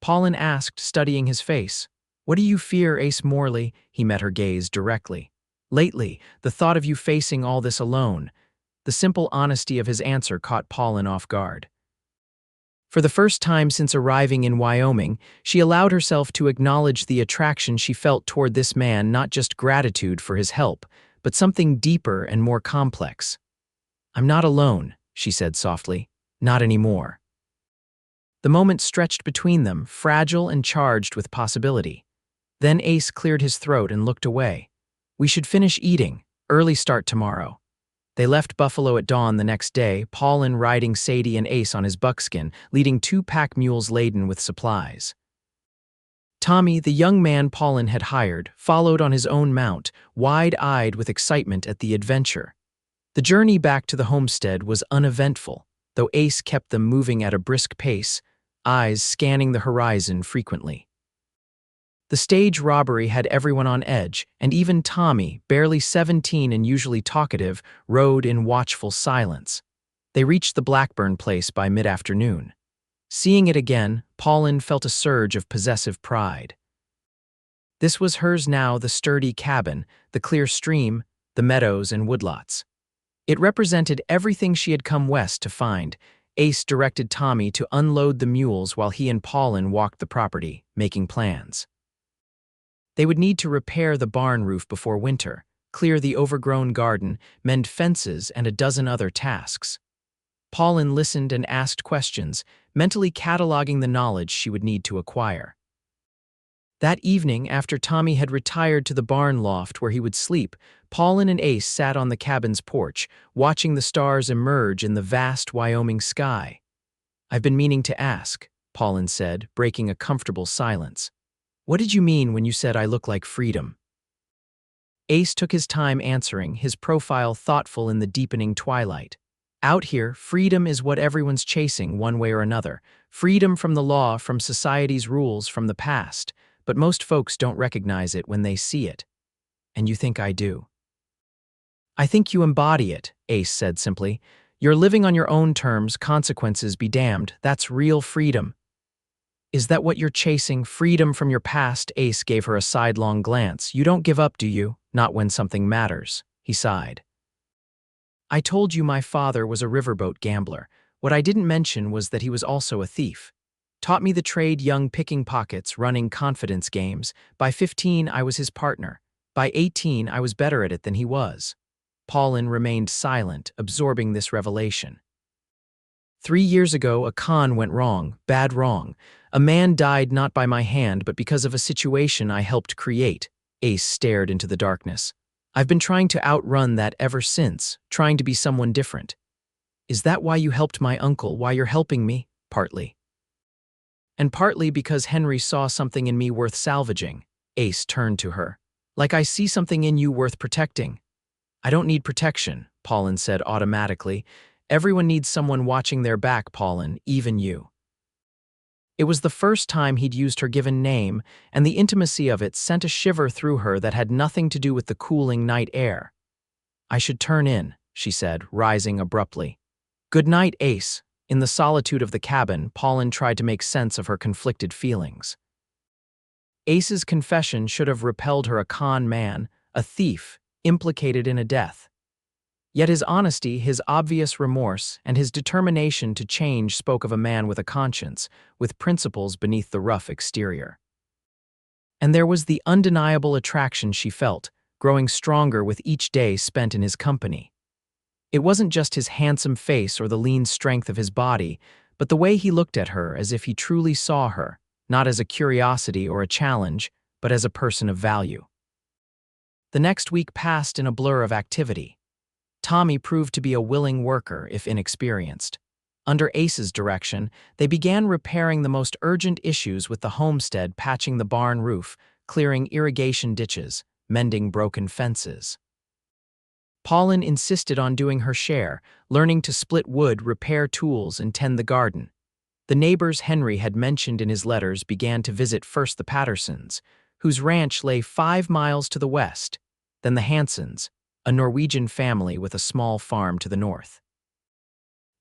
Pauline asked, studying his face. What do you fear, Ace Morley? He met her gaze directly. Lately, the thought of you facing all this alone. The simple honesty of his answer caught Pauline off guard. For the first time since arriving in Wyoming, she allowed herself to acknowledge the attraction she felt toward this man, not just gratitude for his help, but something deeper and more complex. I'm not alone, she said softly. Not anymore. The moment stretched between them, fragile and charged with possibility. Then Ace cleared his throat and looked away. We should finish eating. Early start tomorrow. They left Buffalo at dawn the next day, Pauline riding Sadie and Ace on his buckskin, leading 2 pack mules laden with supplies. Tommy, the young man Pauline had hired, followed on his own mount, wide-eyed with excitement at the adventure. The journey back to the homestead was uneventful, though Ace kept them moving at a brisk pace, eyes scanning the horizon frequently. The stage robbery had everyone on edge, and even Tommy, barely 17 and usually talkative, rode in watchful silence. They reached the Blackburn place by mid-afternoon. Seeing it again, Pauline felt a surge of possessive pride. This was hers now, the sturdy cabin, the clear stream, the meadows and woodlots. It represented everything she had come west to find. Ace directed Tommy to unload the mules while he and Pauline walked the property, making plans. They would need to repair the barn roof before winter, clear the overgrown garden, mend fences, and a dozen other tasks. Pauline listened and asked questions, mentally cataloging the knowledge she would need to acquire. That evening, after Tommy had retired to the barn loft where he would sleep, Pauline and Ace sat on the cabin's porch, watching the stars emerge in the vast Wyoming sky. I've been meaning to ask, Pauline said, breaking a comfortable silence. What did you mean when you said I look like freedom? Ace took his time answering, his profile thoughtful in the deepening twilight. Out here, freedom is what everyone's chasing one way or another. Freedom from the law, from society's rules, from the past. But most folks don't recognize it when they see it. And you think I do. I think you embody it, Ace said simply. You're living on your own terms, consequences be damned. That's real freedom. Is that what you're chasing, freedom from your past? Ace gave her a sidelong glance. You don't give up, do you? Not when something matters, he sighed. I told you my father was a riverboat gambler. What I didn't mention was that he was also a thief. Taught me the trade, young picking pockets, running confidence games. By 15, I was his partner. By 18, I was better at it than he was. Pauline remained silent, absorbing this revelation. 3 years ago, a con went wrong, bad wrong. A man died not by my hand, but because of a situation I helped create. Ace stared into the darkness. I've been trying to outrun that ever since, trying to be someone different. Is that why you helped my uncle, why you're helping me? Partly. And partly because Henry saw something in me worth salvaging. Ace turned to her. Like I see something in you worth protecting. I don't need protection, Pauline said automatically. Everyone needs someone watching their back, Pauline, even you. It was the first time he'd used her given name, and the intimacy of it sent a shiver through her that had nothing to do with the cooling night air. I should turn in, she said, rising abruptly. Good night, Ace. In the solitude of the cabin, Pauline tried to make sense of her conflicted feelings. Ace's confession should have repelled her, a con man, a thief, implicated in a death. Yet his honesty, his obvious remorse, and his determination to change spoke of a man with a conscience, with principles beneath the rough exterior. And there was the undeniable attraction she felt, growing stronger with each day spent in his company. It wasn't just his handsome face or the lean strength of his body, but the way he looked at her as if he truly saw her, not as a curiosity or a challenge, but as a person of value. The next week passed in a blur of activity. Tommy proved to be a willing worker, if inexperienced. Under Ace's direction, they began repairing the most urgent issues with the homestead, patching the barn roof, clearing irrigation ditches, mending broken fences. Pauline insisted on doing her share, learning to split wood, repair tools, and tend the garden. The neighbors Henry had mentioned in his letters began to visit first the Pattersons, whose ranch lay 5 miles to the west, then the Hansons, a Norwegian family with a small farm to the north.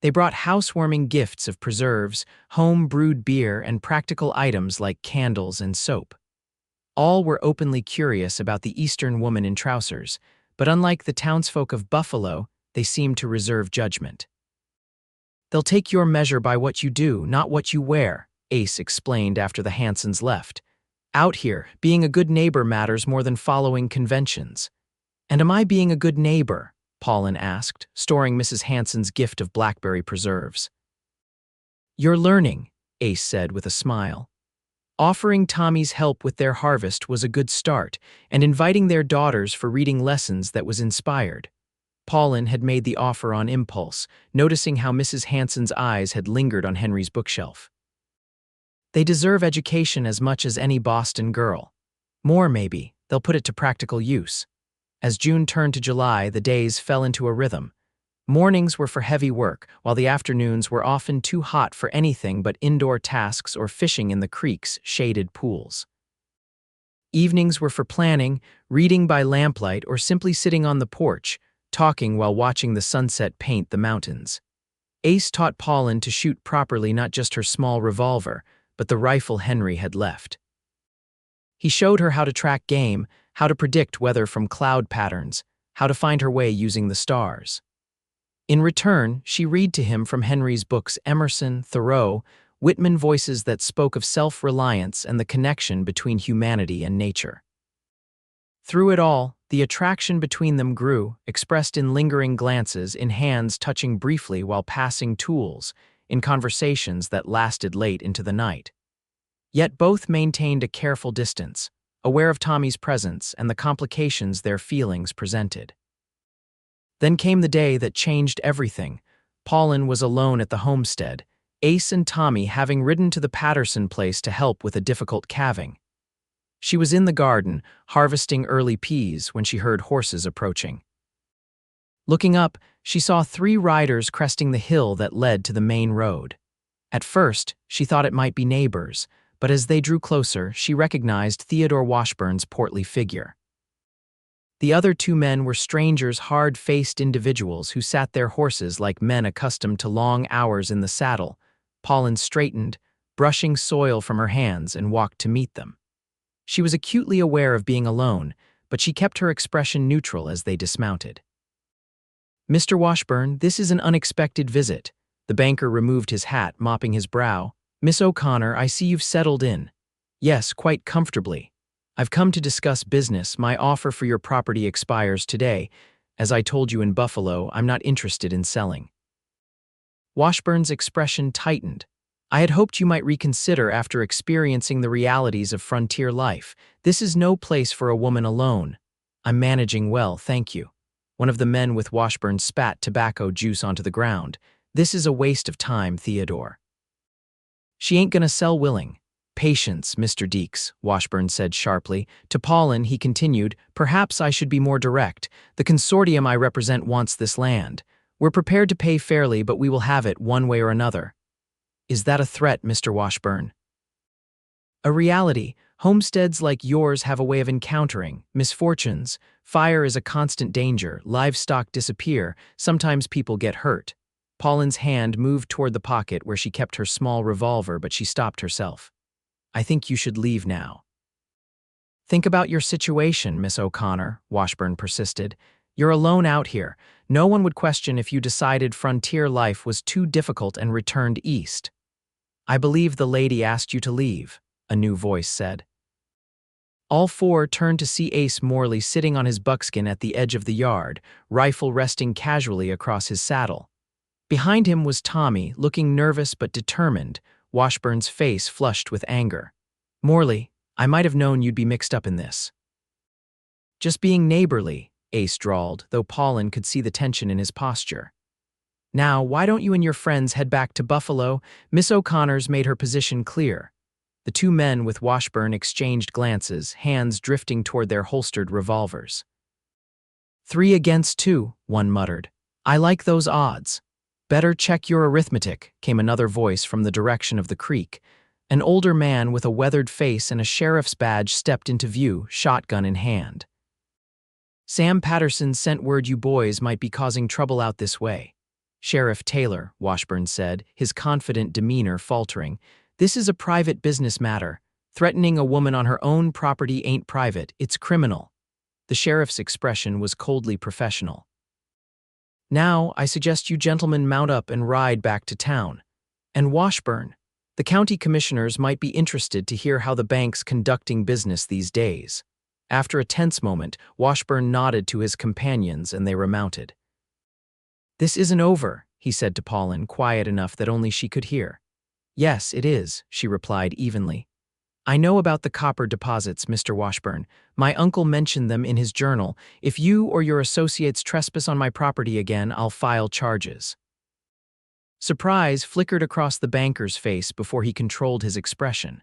They brought housewarming gifts of preserves, home-brewed beer, and practical items like candles and soap. All were openly curious about the Eastern woman in trousers, but unlike the townsfolk of Buffalo, they seemed to reserve judgment. They'll take your measure by what you do, not what you wear, Ace explained after the Hansons left. Out here, being a good neighbor matters more than following conventions. And am I being a good neighbor? Pauline asked, storing Mrs. Hanson's gift of blackberry preserves. You're learning, Ace said with a smile. Offering Tommy's help with their harvest was a good start, and inviting their daughters for reading lessons that was inspired. Pauline had made the offer on impulse, noticing how Mrs. Hanson's eyes had lingered on Henry's bookshelf. They deserve education as much as any Boston girl. More, maybe, they'll put it to practical use. As June turned to July, the days fell into a rhythm. Mornings were for heavy work, while the afternoons were often too hot for anything but indoor tasks or fishing in the creek's shaded pools. Evenings were for planning, reading by lamplight, or simply sitting on the porch, talking while watching the sunset paint the mountains. Ace taught Pauline to shoot properly, not just her small revolver, but the rifle Henry had left. He showed her how to track game, how to predict weather from cloud patterns, how to find her way using the stars. In return, she read to him from Henry's books Emerson, Thoreau, Whitman, voices that spoke of self-reliance and the connection between humanity and nature. Through it all, the attraction between them grew, expressed in lingering glances, in hands touching briefly while passing tools, in conversations that lasted late into the night. Yet both maintained a careful distance, aware of Tommy's presence and the complications their feelings presented. Then came the day that changed everything. Pauline was alone at the homestead, Ace and Tommy having ridden to the Patterson place to help with a difficult calving. She was in the garden, harvesting early peas, when she heard horses approaching. Looking up, she saw 3 riders cresting the hill that led to the main road. At first, she thought it might be neighbors, but as they drew closer, she recognized Theodore Washburn's portly figure. The other 2 men were strangers, hard-faced individuals who sat their horses like men accustomed to long hours in the saddle. Pauline straightened, brushing soil from her hands, and walked to meet them. She was acutely aware of being alone, but she kept her expression neutral as they dismounted. Mr. Washburn, this is an unexpected visit. The banker removed his hat, mopping his brow. Miss O'Connor, I see you've settled in. Yes, quite comfortably. I've come to discuss business. My offer for your property expires today. As I told you in Buffalo, I'm not interested in selling. Washburn's expression tightened. I had hoped you might reconsider after experiencing the realities of frontier life. This is no place for a woman alone. I'm managing well, thank you. One of the men with Washburn spat tobacco juice onto the ground. This is a waste of time, Theodore. She ain't gonna sell willing. Patience, Mr. Deeks, Washburn said sharply. To Pauline, he continued, perhaps I should be more direct. The consortium I represent wants this land. We're prepared to pay fairly, but we will have it one way or another. Is that a threat, Mr. Washburn? A reality. Homesteads like yours have a way of encountering misfortunes. Fire is a constant danger, livestock disappear, sometimes people get hurt. Pauline's hand moved toward the pocket where she kept her small revolver, but she stopped herself. I think you should leave now. Think about your situation, Miss O'Connor, Washburn persisted. You're alone out here. No one would question if you decided frontier life was too difficult and returned east. I believe the lady asked you to leave, a new voice said. All four turned to see Ace Morley sitting on his buckskin at the edge of the yard, rifle resting casually across his saddle. Behind him was Tommy, looking nervous but determined, Washburn's face flushed with anger. Morley, I might have known you'd be mixed up in this. Just being neighborly, Ace drawled, though Pauline could see the tension in his posture. Now, why don't you and your friends head back to Buffalo? Miss O'Connor's made her position clear. The two men with Washburn exchanged glances, hands drifting toward their holstered revolvers. 3 against 2, one muttered. I like those odds. Better check your arithmetic, came another voice from the direction of the creek. An older man with a weathered face and a sheriff's badge stepped into view, shotgun in hand. Sam Patterson sent word you boys might be causing trouble out this way. Sheriff Taylor, Washburn said, his confident demeanor faltering. This is a private business matter. Threatening a woman on her own property ain't private, it's criminal. The sheriff's expression was coldly professional. Now, I suggest you gentlemen mount up and ride back to town. And Washburn, the county commissioners might be interested to hear how the bank's conducting business these days. After a tense moment, Washburn nodded to his companions and they remounted. This isn't over, he said to Pauline, quiet enough that only she could hear. Yes, it is, she replied evenly. I know about the copper deposits, Mr. Washburn. My uncle mentioned them in his journal. If you or your associates trespass on my property again, I'll file charges. Surprise flickered across the banker's face before he controlled his expression.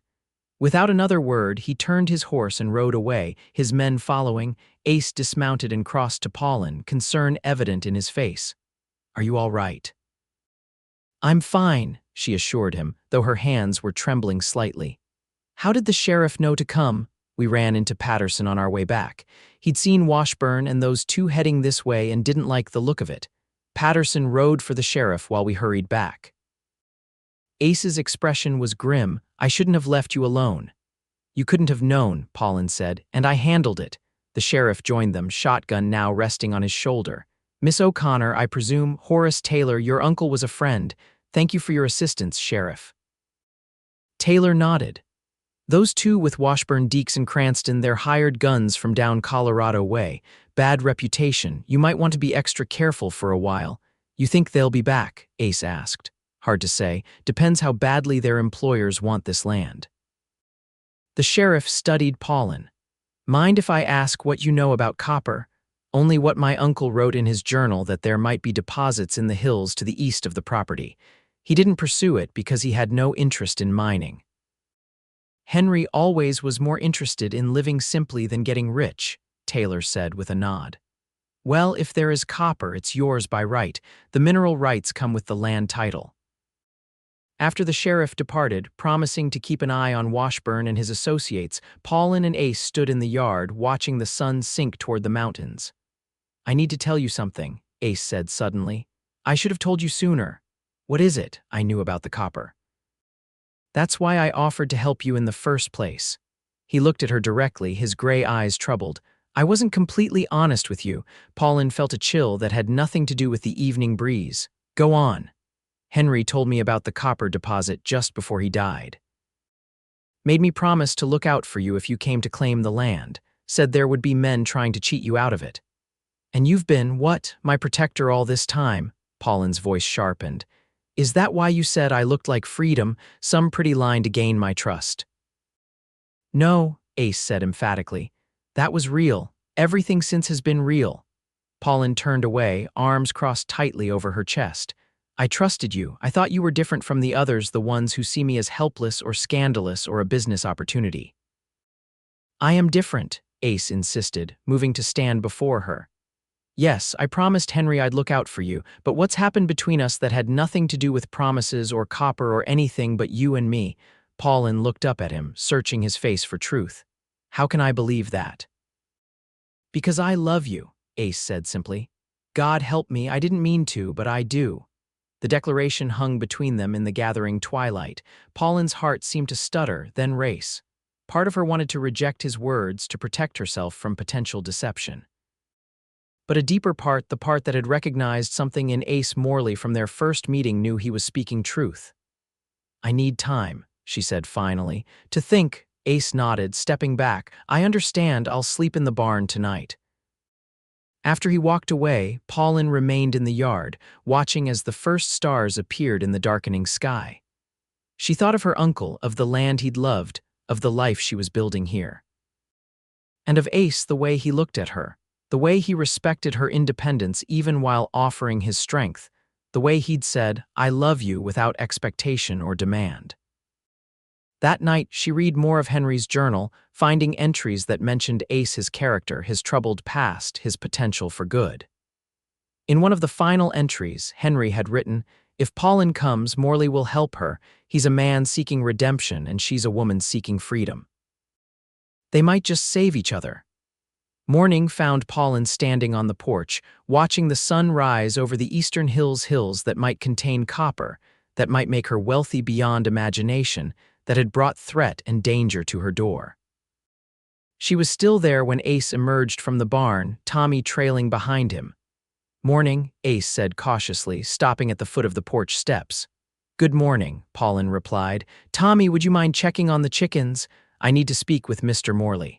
Without another word, he turned his horse and rode away, his men following. Ace dismounted and crossed to Pauline, concern evident in his face. Are you all right? I'm fine, she assured him, though her hands were trembling slightly. How did the sheriff know to come? We ran into Patterson on our way back. He'd seen Washburn and those two heading this way and didn't like the look of it. Patterson rode for the sheriff while we hurried back. Ace's expression was grim. I shouldn't have left you alone. You couldn't have known, Pauline said, and I handled it. The sheriff joined them, shotgun now resting on his shoulder. Miss O'Connor, I presume, Horace Taylor, your uncle was a friend. Thank you for your assistance, Sheriff. Taylor nodded. Those two with Washburn, Deeks, and Cranston, they're hired guns from down Colorado way. Bad reputation. You might want to be extra careful for a while. You think they'll be back? Ace asked. Hard to say. Depends how badly their employers want this land. The sheriff studied Pauline. Mind if I ask what you know about copper? Only what my uncle wrote in his journal, that there might be deposits in the hills to the east of the property. He didn't pursue it because he had no interest in mining. Henry always was more interested in living simply than getting rich, Taylor said with a nod. Well, if there is copper, it's yours by right. The mineral rights come with the land title. After the sheriff departed, promising to keep an eye on Washburn and his associates, Pauline and Ace stood in the yard, watching the sun sink toward the mountains. I need to tell you something, Ace said suddenly. I should have told you sooner. What is it I knew about the copper? That's why I offered to help you in the first place. He looked at her directly, his gray eyes troubled. I wasn't completely honest with you. Pauline felt a chill that had nothing to do with the evening breeze. Go on. Henry told me about the copper deposit just before he died. Made me promise to look out for you if you came to claim the land. Said there would be men trying to cheat you out of it. And you've been, what, my protector all this time? Pauline's voice sharpened. Is that why you said I looked like freedom, some pretty line to gain my trust? No, Ace said emphatically. That was real. Everything since has been real. Pauline turned away, arms crossed tightly over her chest. I trusted you. I thought you were different from the others, the ones who see me as helpless or scandalous or a business opportunity. I am different, Ace insisted, moving to stand before her. Yes, I promised Henry I'd look out for you, but what's happened between us that had nothing to do with promises or copper or anything but you and me? Pauline looked up at him, searching his face for truth. How can I believe that? Because I love you, Ace said simply. God help me, I didn't mean to, but I do. The declaration hung between them in the gathering twilight. Pauline's heart seemed to stutter, then race. Part of her wanted to reject his words to protect herself from potential deception. But a deeper part, the part that had recognized something in Ace Morley from their first meeting, knew he was speaking truth. I need time, she said finally. To think, Ace nodded, stepping back. I understand, I'll sleep in the barn tonight. After he walked away, Pauline remained in the yard, watching as the first stars appeared in the darkening sky. She thought of her uncle, of the land he'd loved, of the life she was building here. And of Ace, the way he looked at her, the way he respected her independence even while offering his strength, the way he'd said, I love you without expectation or demand. That night, she read more of Henry's journal, finding entries that mentioned Ace, his character, his troubled past, his potential for good. In one of the final entries, Henry had written, if Pauline comes, Morley will help her. He's a man seeking redemption and she's a woman seeking freedom. They might just save each other. Morning found Pauline standing on the porch, watching the sun rise over the eastern hills that might contain copper, that might make her wealthy beyond imagination, that had brought threat and danger to her door. She was still there when Ace emerged from the barn, Tommy trailing behind him. Morning, Ace said cautiously, stopping at the foot of the porch steps. Good morning, Pauline replied. Tommy, would you mind checking on the chickens? I need to speak with Mr. Morley.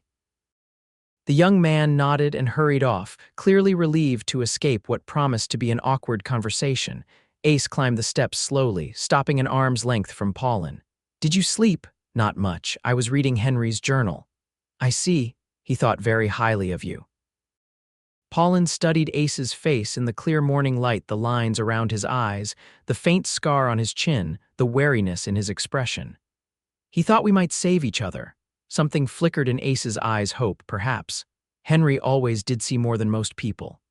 The young man nodded and hurried off, clearly relieved to escape what promised to be an awkward conversation. Ace climbed the steps slowly, stopping an arm's length from Pauline. Did you sleep? Not much. I was reading Henry's journal. I see. He thought very highly of you. Pauline studied Ace's face in the clear morning light, the lines around his eyes, the faint scar on his chin, the wariness in his expression. He thought we might save each other. Something flickered in Ace's eyes, hope, perhaps. Henry always did see more than most people.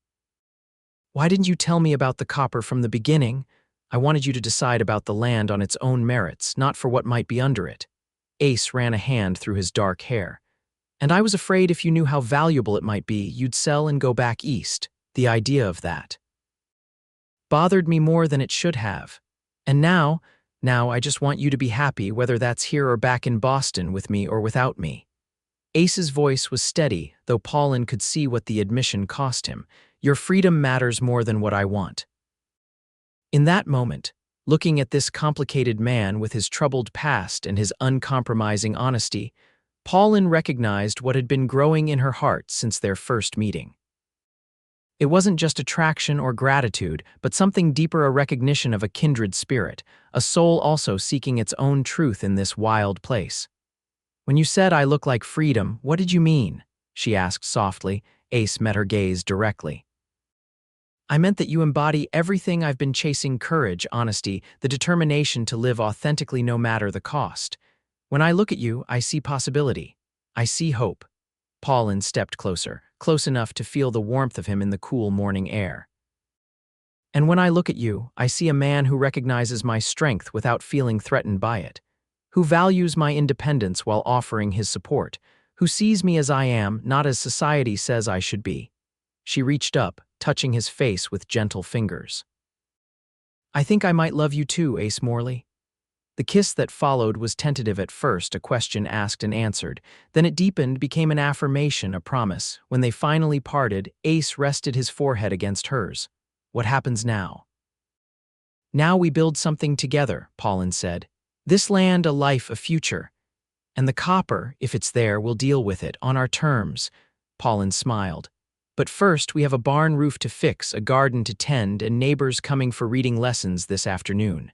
Why didn't you tell me about the copper from the beginning? I wanted you to decide about the land on its own merits, not for what might be under it. Ace ran a hand through his dark hair. And I was afraid if you knew how valuable it might be, you'd sell and go back east. The idea of that bothered me more than it should have. And now I just want you to be happy, whether that's here or back in Boston with me or without me. Ace's voice was steady, though Pauline could see what the admission cost him. Your freedom matters more than what I want. In that moment, looking at this complicated man with his troubled past and his uncompromising honesty, Pauline recognized what had been growing in her heart since their first meeting. It wasn't just attraction or gratitude, but something deeper, a recognition of a kindred spirit, a soul also seeking its own truth in this wild place. When you said I look like freedom, what did you mean? She asked softly. Ace met her gaze directly. I meant that you embody everything I've been chasing: courage, honesty, the determination to live authentically no matter the cost. When I look at you, I see possibility. I see hope. Pauline stepped closer, close enough to feel the warmth of him in the cool morning air. And when I look at you, I see a man who recognizes my strength without feeling threatened by it, who values my independence while offering his support, who sees me as I am, not as society says I should be. She reached up, touching his face with gentle fingers. I think I might love you too, Ace Morley. The kiss that followed was tentative at first, a question asked and answered. Then it deepened, became an affirmation, a promise. When they finally parted, Ace rested his forehead against hers. What happens now? Now we build something together, Pauline said. This land, a life, a future. And the copper, if it's there, we'll deal with it, on our terms. Pauline smiled. But first, we have a barn roof to fix, a garden to tend, and neighbors coming for reading lessons this afternoon.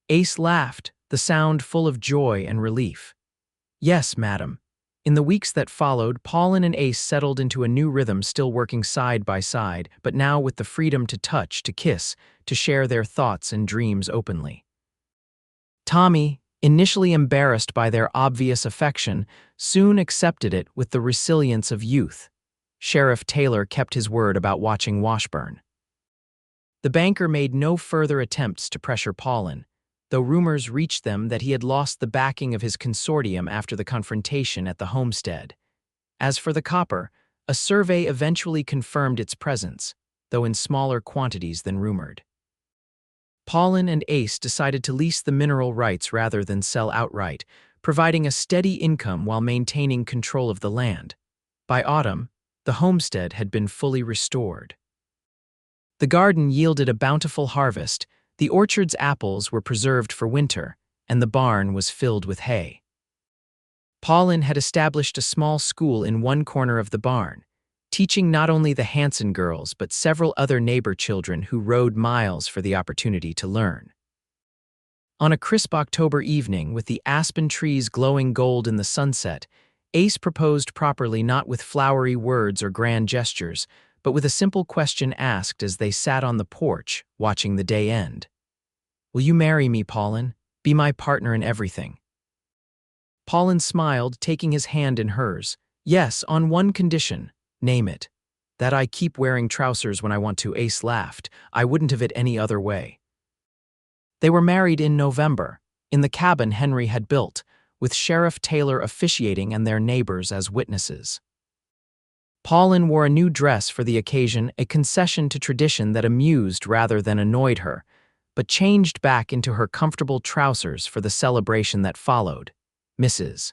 Ace laughed, the sound full of joy and relief. Yes, madam. In the weeks that followed, Pauline and Ace settled into a new rhythm, still working side by side, but now with the freedom to touch, to kiss, to share their thoughts and dreams openly. Tommy, initially embarrassed by their obvious affection, soon accepted it with the resilience of youth. Sheriff Taylor kept his word about watching Washburn. The banker made no further attempts to pressure Pauline, though rumors reached them that he had lost the backing of his consortium after the confrontation at the homestead. As for the copper, a survey eventually confirmed its presence, though in smaller quantities than rumored. Pauline and Ace decided to lease the mineral rights rather than sell outright, providing a steady income while maintaining control of the land. By autumn, the homestead had been fully restored. The garden yielded a bountiful harvest, the orchard's apples were preserved for winter, and the barn was filled with hay. Pauline had established a small school in one corner of the barn, teaching not only the Hanson girls but several other neighbor children who rode miles for the opportunity to learn. On a crisp October evening, with the aspen trees glowing gold in the sunset, Ace proposed properly, not with flowery words or grand gestures, but with a simple question asked as they sat on the porch, watching the day end. Will you marry me, Pauline? Be my partner in everything. Pauline smiled, taking his hand in hers. Yes, on one condition. Name it. That I keep wearing trousers when I want to. Ace laughed. I wouldn't have it any other way. They were married in November, in the cabin Henry had built, with Sheriff Taylor officiating and their neighbors as witnesses. Pauline wore a new dress for the occasion, a concession to tradition that amused rather than annoyed her, but changed back into her comfortable trousers for the celebration that followed. Mrs.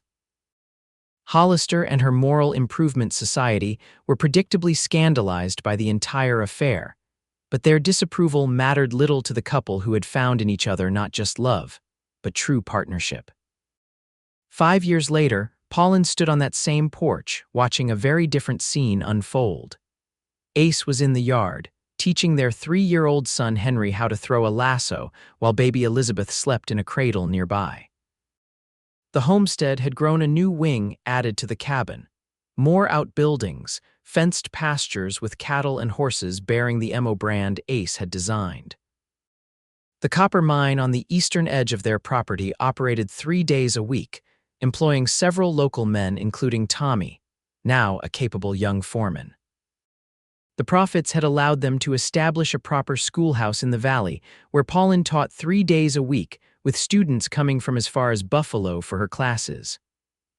Hollister and her Moral Improvement Society were predictably scandalized by the entire affair, but their disapproval mattered little to the couple who had found in each other not just love, but true partnership. 5 years later, Pauline stood on that same porch, watching a very different scene unfold. Ace was in the yard, teaching their 3-year-old son Henry how to throw a lasso while baby Elizabeth slept in a cradle nearby. The homestead had grown a new wing added to the cabin. More outbuildings, fenced pastures with cattle and horses bearing the MO brand Ace had designed. The copper mine on the eastern edge of their property operated 3 days a week, employing several local men including Tommy, now a capable young foreman. The profits had allowed them to establish a proper schoolhouse in the valley where Pauline taught 3 days a week, with students coming from as far as Buffalo for her classes.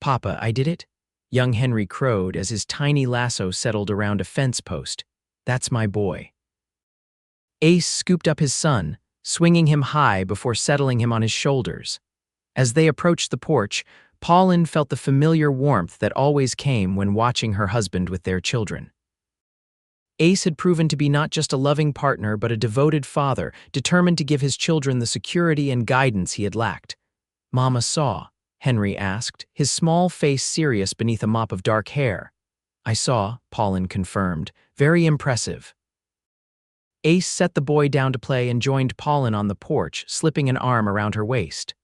Papa, I did it? Young Henry crowed as his tiny lasso settled around a fence post. That's my boy. Ace scooped up his son, swinging him high before settling him on his shoulders. As they approached the porch, Pauline felt the familiar warmth that always came when watching her husband with their children. Ace had proven to be not just a loving partner but a devoted father, determined to give his children the security and guidance he had lacked. Mama saw, Henry asked, his small face serious beneath a mop of dark hair. I saw, Pauline confirmed. Very impressive. Ace set the boy down to play and joined Pauline on the porch, slipping an arm around her waist.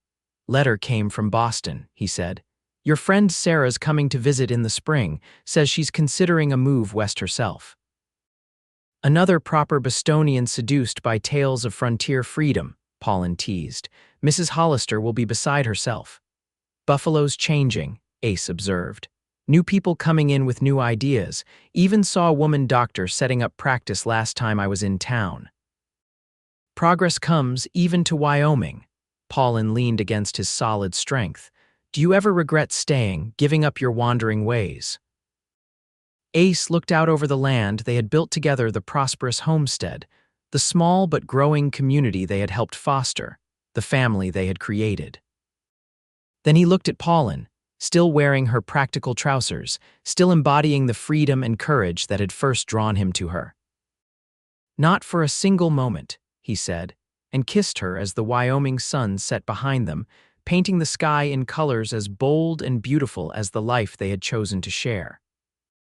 Letter came from Boston, he said. Your friend Sarah's coming to visit in the spring, says she's considering a move west herself. Another proper Bostonian seduced by tales of frontier freedom, Pauline teased. Mrs. Hollister will be beside herself. Buffalo's changing, Ace observed. New people coming in with new ideas. Even saw a woman doctor setting up practice last time I was in town. Progress comes even to Wyoming. Pauline leaned against his solid strength. Do you ever regret staying, giving up your wandering ways? Ace looked out over the land they had built together, the prosperous homestead, the small but growing community they had helped foster, the family they had created. Then he looked at Pauline, still wearing her practical trousers, still embodying the freedom and courage that had first drawn him to her. Not for a single moment, he said, and kissed her as the Wyoming sun set behind them, painting the sky in colors as bold and beautiful as the life they had chosen to share.